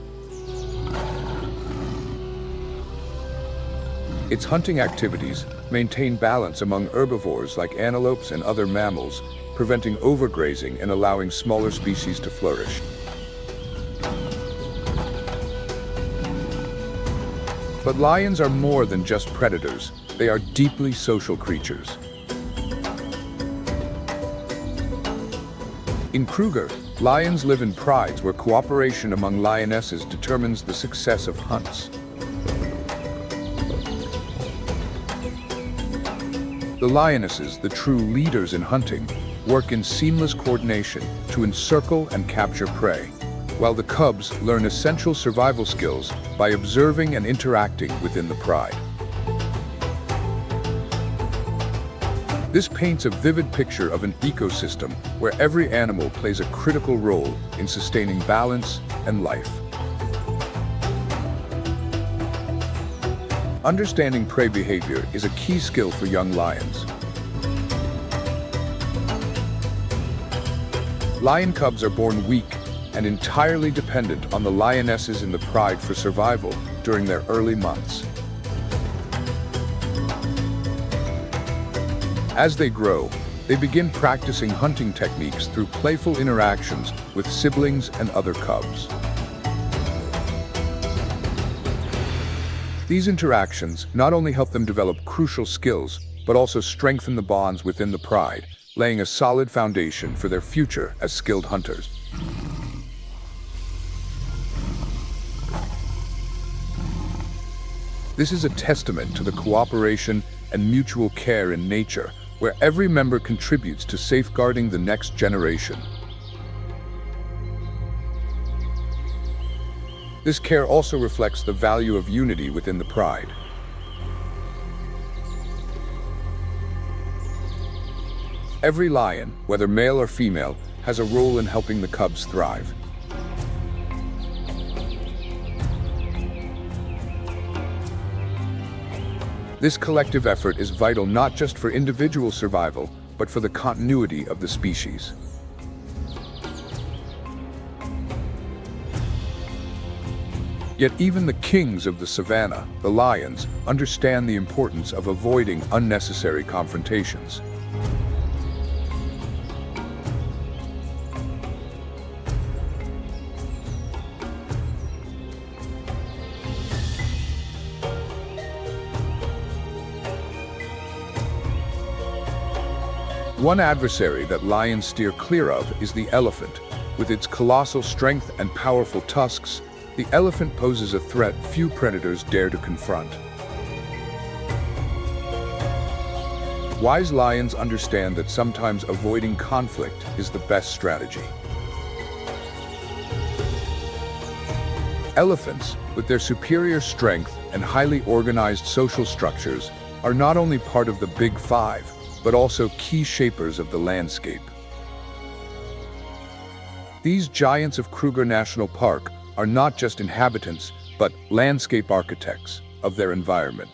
Its hunting activities maintain balance among herbivores like antelopes and other mammals, preventing overgrazing and allowing smaller species to flourish. But lions are more than just predators. They are deeply social creatures. In Kruger, lions live in prides where cooperation among lionesses determines the success of hunts. The lionesses, the true leaders in hunting, work in seamless coordination to encircle and capture prey, while the cubs learn essential survival skills by observing and interacting within the pride. This paints a vivid picture of an ecosystem where every animal plays a critical role in sustaining balance and life. Understanding prey behavior is a key skill for young lions. Lion cubs are born weak and entirely dependent on the lionesses in the pride for survival during their early months. As they grow, they begin practicing hunting techniques through playful interactions with siblings and other cubs. These interactions not only help them develop crucial skills, but also strengthen the bonds within the pride, laying a solid foundation for their future as skilled hunters. This is a testament to the cooperation and mutual care in nature, where every member contributes to safeguarding the next generation. This care also reflects the value of unity within the pride. Every lion, whether male or female, has a role in helping the cubs thrive. This collective effort is vital not just for individual survival, but for the continuity of the species. Yet even the kings of the savanna, the lions, understand the importance of avoiding unnecessary confrontations. One adversary that lions steer clear of is the elephant. With its colossal strength and powerful tusks, the elephant poses a threat few predators dare to confront. Wise lions understand that sometimes avoiding conflict is the best strategy. Elephants, with their superior strength and highly organized social structures, are not only part of the Big Five, but also key shapers of the landscape. These giants of Kruger National Park are not just inhabitants, but landscape architects of their environment.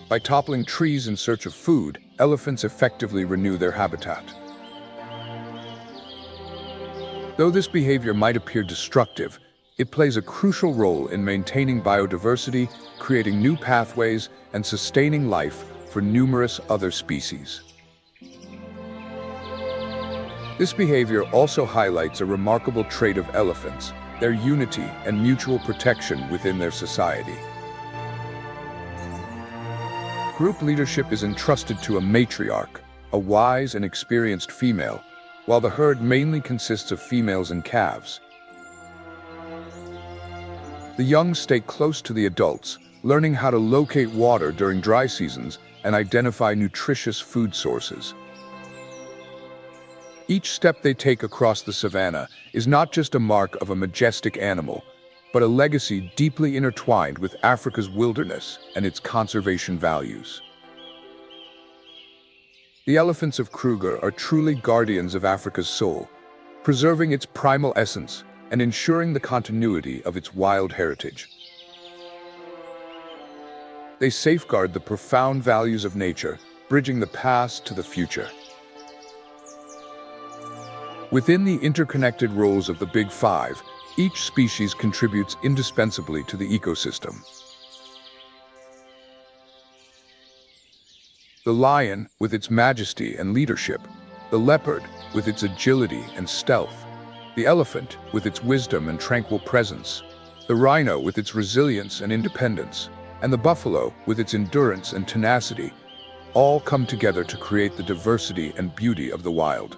By toppling trees in search of food, elephants effectively renew their habitat. Though this behavior might appear destructive, it plays a crucial role in maintaining biodiversity, creating new pathways, and sustaining life for numerous other species. This behavior also highlights a remarkable trait of elephants, their unity and mutual protection within their society. Group leadership is entrusted to a matriarch, a wise and experienced female, while the herd mainly consists of females and calves. The young stay close to the adults, learning how to locate water during dry seasons and identify nutritious food sources. Each step they take across the savannah is not just a mark of a majestic animal, but a legacy deeply intertwined with Africa's wilderness and its conservation values. The elephants of Kruger are truly guardians of Africa's soul, preserving its primal essence and ensuring the continuity of its wild heritage. They safeguard the profound values of nature, bridging the past to the future. Within the interconnected roles of the Big Five, each species contributes indispensably to the ecosystem. The lion, with its majesty and leadership, the leopard, with its agility and stealth, the elephant, with its wisdom and tranquil presence, the rhino, with its resilience and independence, and the buffalo, with its endurance and tenacity, all come together to create the diversity and beauty of the wild.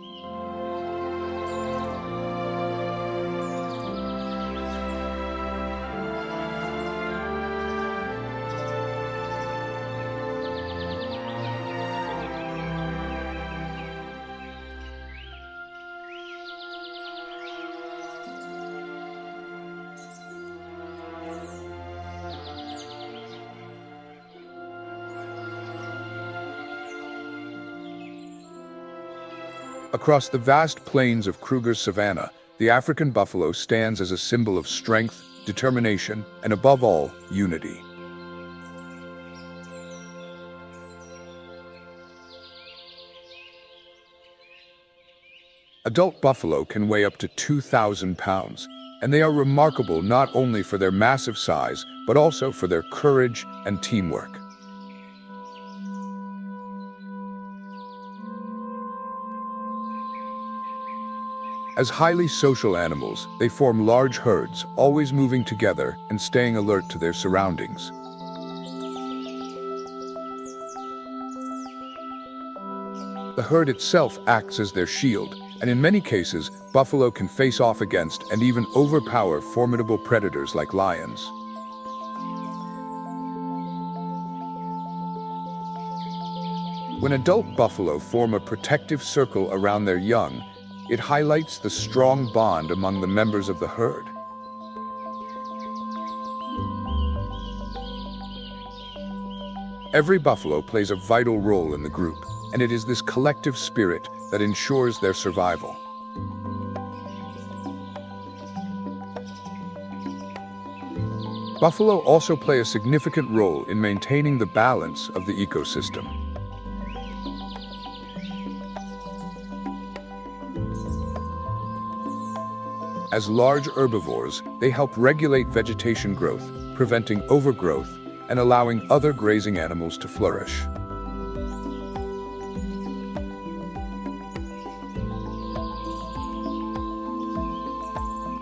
Across the vast plains of Kruger's savanna, the African buffalo stands as a symbol of strength, determination, and above all, unity. Adult buffalo can weigh up to 2,000 pounds, and they are remarkable not only for their massive size, but also for their courage and teamwork. As highly social animals, they form large herds, always moving together and staying alert to their surroundings. The herd itself acts as their shield, and in many cases, buffalo can face off against and even overpower formidable predators like lions. When adult buffalo form a protective circle around their young, it highlights the strong bond among the members of the herd. Every buffalo plays a vital role in the group, and it is this collective spirit that ensures their survival. Buffalo also play a significant role in maintaining the balance of the ecosystem. As large herbivores, they help regulate vegetation growth, preventing overgrowth and allowing other grazing animals to flourish.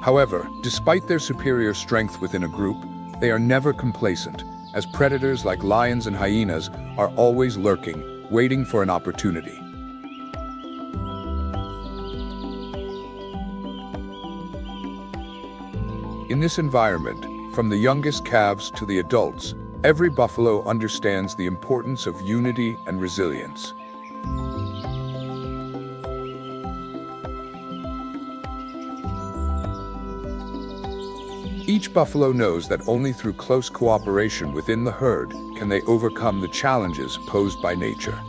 However, despite their superior strength within a group, they are never complacent, as predators like lions and hyenas are always lurking, waiting for an opportunity. In this environment, from the youngest calves to the adults, every buffalo understands the importance of unity and resilience. Each buffalo knows that only through close cooperation within the herd can they overcome the challenges posed by nature.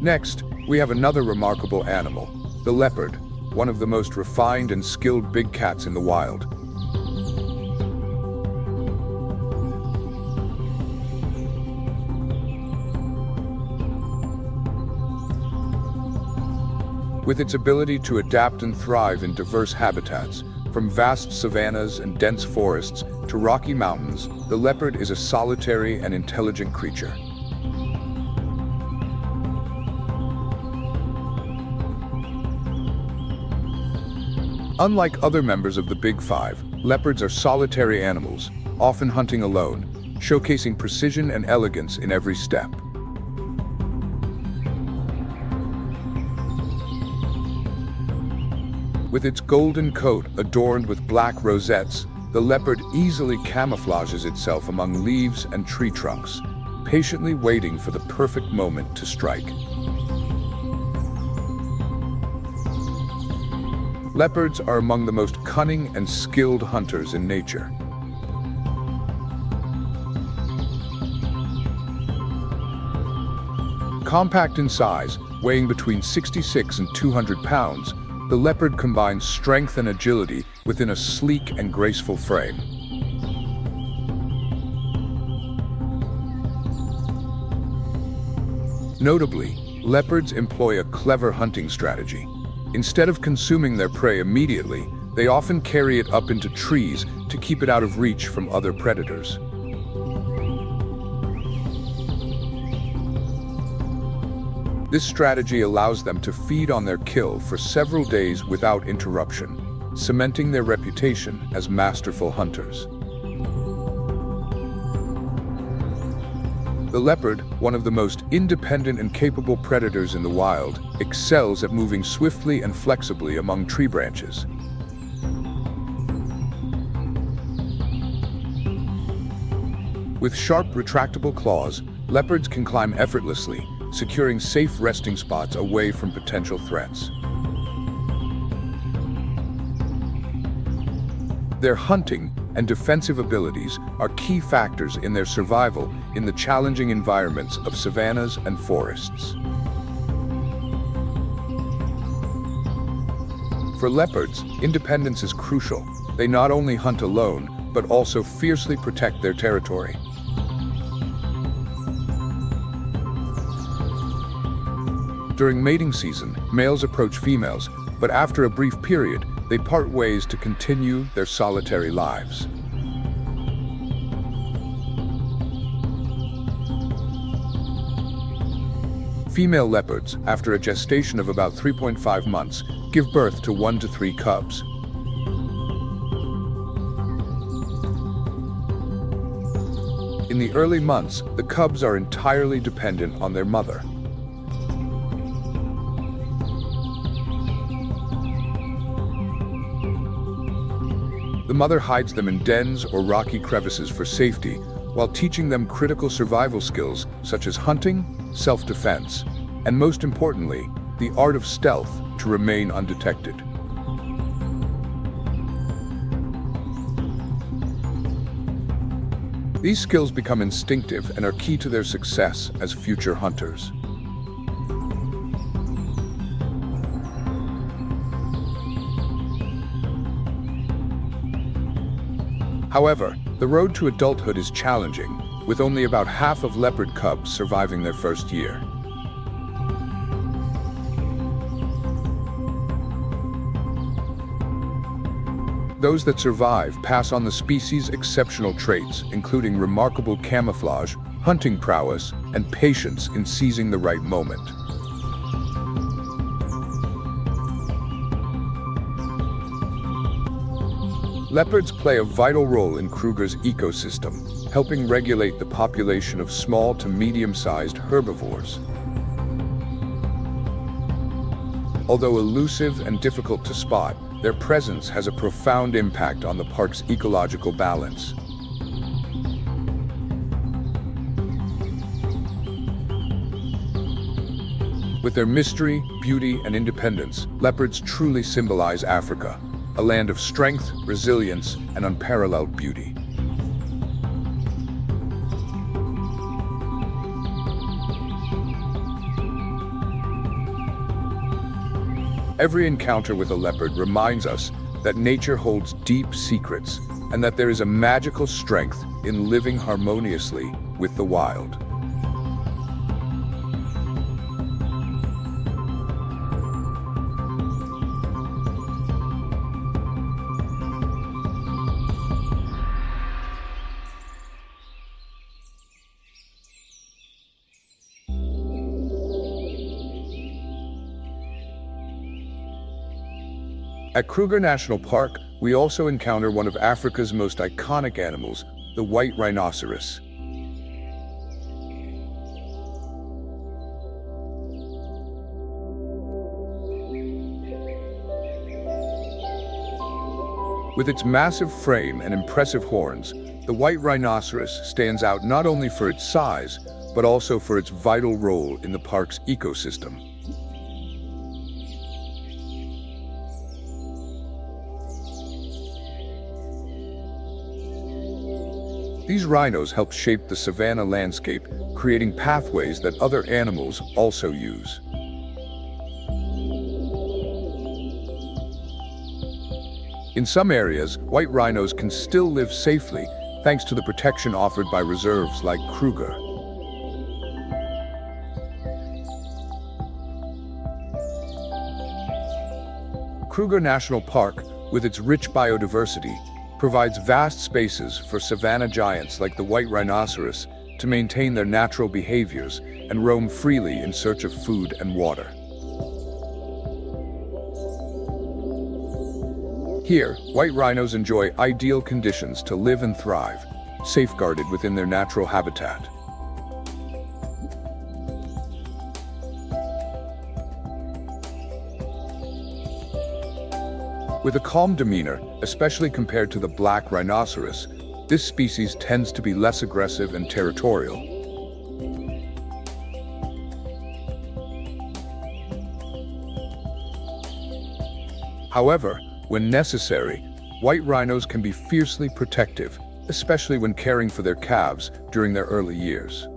Next, we have another remarkable animal, the leopard, one of the most refined and skilled big cats in the wild. With its ability to adapt and thrive in diverse habitats, from vast savannas and dense forests to rocky mountains, the leopard is a solitary and intelligent creature. Unlike other members of the Big Five, leopards are solitary animals, often hunting alone, showcasing precision and elegance in every step. With its golden coat adorned with black rosettes, the leopard easily camouflages itself among leaves and tree trunks, patiently waiting for the perfect moment to strike. Leopards are among the most cunning and skilled hunters in nature. Compact in size, weighing between 66 and 200 pounds, the leopard combines strength and agility within a sleek and graceful frame. Notably, leopards employ a clever hunting strategy. Instead of consuming their prey immediately, they often carry it up into trees to keep it out of reach from other predators. This strategy allows them to feed on their kill for several days without interruption, cementing their reputation as masterful hunters. The leopard, one of the most independent and capable predators in the wild, excels at moving swiftly and flexibly among tree branches. With sharp, retractable claws, leopards can climb effortlessly, securing safe resting spots away from potential threats. Their hunting and defensive abilities are key factors in their survival in the challenging environments of savannas and forests. For leopards, independence is crucial. They not only hunt alone, but also fiercely protect their territory. During mating season, males approach females, but after a brief period, they part ways to continue their solitary lives. Female leopards, after a gestation of about 3.5 months, give birth to 1 to 3 cubs. In the early months, the cubs are entirely dependent on their mother. The mother hides them in dens or rocky crevices for safety, while teaching them critical survival skills such as hunting, self-defense, and most importantly, the art of stealth to remain undetected. These skills become instinctive and are key to their success as future hunters. However, the road to adulthood is challenging, with only about half of leopard cubs surviving their first year. Those that survive pass on the species' exceptional traits, including remarkable camouflage, hunting prowess, and patience in seizing the right moment. Leopards play a vital role in Kruger's ecosystem, helping regulate the population of small to medium-sized herbivores. Although elusive and difficult to spot, their presence has a profound impact on the park's ecological balance. With their mystery, beauty, and independence, leopards truly symbolize Africa, a land of strength, resilience, and unparalleled beauty. Every encounter with a leopard reminds us that nature holds deep secrets and that there is a magical strength in living harmoniously with the wild. At Kruger National Park, we also encounter one of Africa's most iconic animals, the white rhinoceros. With its massive frame and impressive horns, the white rhinoceros stands out not only for its size, but also for its vital role in the park's ecosystem. These rhinos help shape the savanna landscape, creating pathways that other animals also use. In some areas, white rhinos can still live safely thanks to the protection offered by reserves like Kruger. Kruger National Park, with its rich biodiversity, provides vast spaces for savanna giants like the white rhinoceros to maintain their natural behaviors and roam freely in search of food and water. Here, white rhinos enjoy ideal conditions to live and thrive, safeguarded within their natural habitat. With a calm demeanor, especially compared to the black rhinoceros, this species tends to be less aggressive and territorial. However, when necessary, white rhinos can be fiercely protective, especially when caring for their calves during their early years.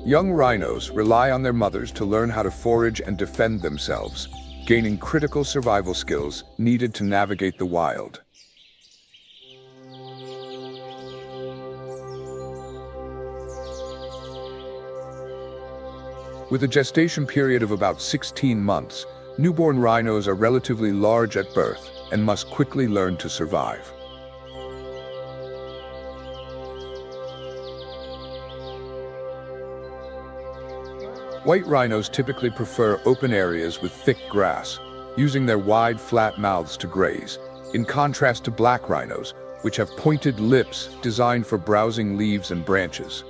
Young rhinos rely on their mothers to learn how to forage and defend themselves, gaining critical survival skills needed to navigate the wild. With a gestation period of about 16 months, newborn rhinos are relatively large at birth and must quickly learn to survive. White rhinos typically prefer open areas with thick grass, using their wide, flat mouths to graze, in contrast to black rhinos, which have pointed lips designed for browsing leaves and branches.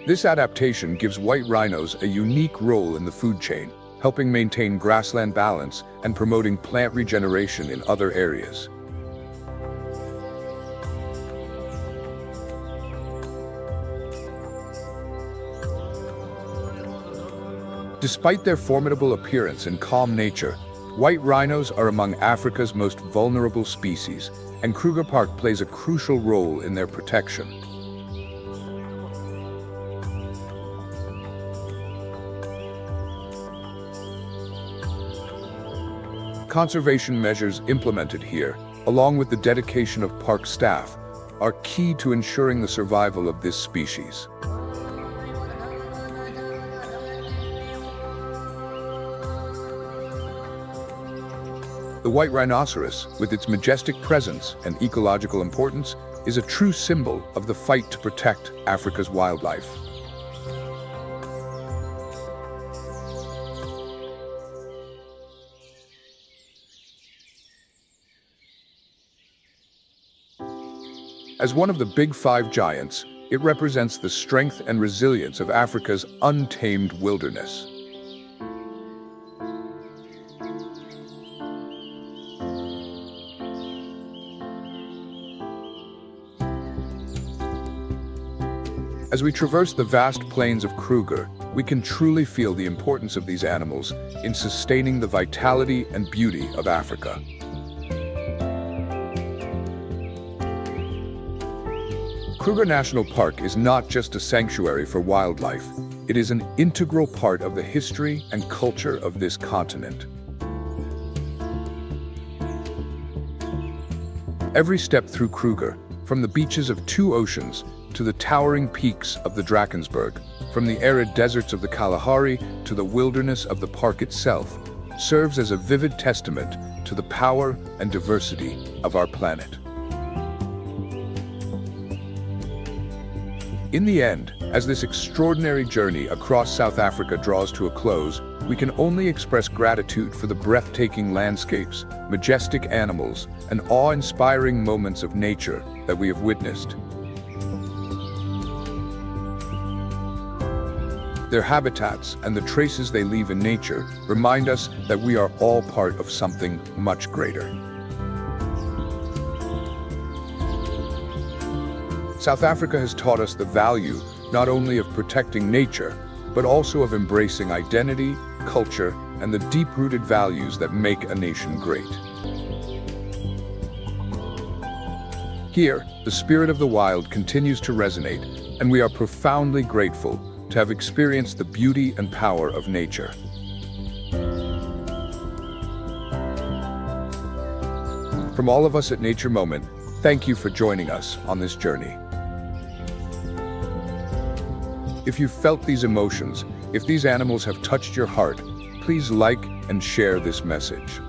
This adaptation gives white rhinos a unique role in the food chain, helping maintain grassland balance and promoting plant regeneration in other areas. Despite their formidable appearance and calm nature, white rhinos are among Africa's most vulnerable species, and Kruger Park plays a crucial role in their protection. Conservation measures implemented here, along with the dedication of park staff, are key to ensuring the survival of this species. The white rhinoceros, with its majestic presence and ecological importance, is a true symbol of the fight to protect Africa's wildlife. As one of the Big Five giants, it represents the strength and resilience of Africa's untamed wilderness. As we traverse the vast plains of Kruger, we can truly feel the importance of these animals in sustaining the vitality and beauty of Africa. Kruger National Park is not just a sanctuary for wildlife, it is an integral part of the history and culture of this continent. Every step through Kruger, from the beaches of two oceans to the towering peaks of the Drakensberg, from the arid deserts of the Kalahari to the wilderness of the park itself, serves as a vivid testament to the power and diversity of our planet. In the end, as this extraordinary journey across South Africa draws to a close, we can only express gratitude for the breathtaking landscapes, majestic animals, and awe-inspiring moments of nature that we have witnessed. Their habitats and the traces they leave in nature remind us that we are all part of something much greater. South Africa has taught us the value not only of protecting nature, but also of embracing identity, culture, and the deep-rooted values that make a nation great. Here, the spirit of the wild continues to resonate, and we are profoundly grateful to have experienced the beauty and power of nature. From all of us at Nature Moment, thank you for joining us on this journey. If you've felt these emotions, if these animals have touched your heart, please like and share this message.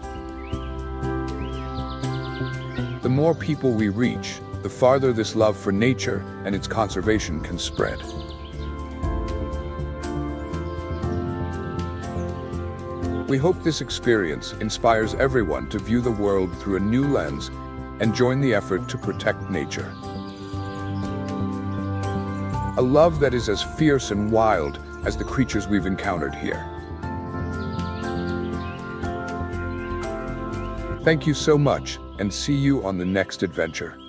The more people we reach, the farther this love for nature and its conservation can spread. We hope this experience inspires everyone to view the world through a new lens and join the effort to protect nature. A love that is as fierce and wild as the creatures we've encountered here. Thank you so much, and see you on the next adventure.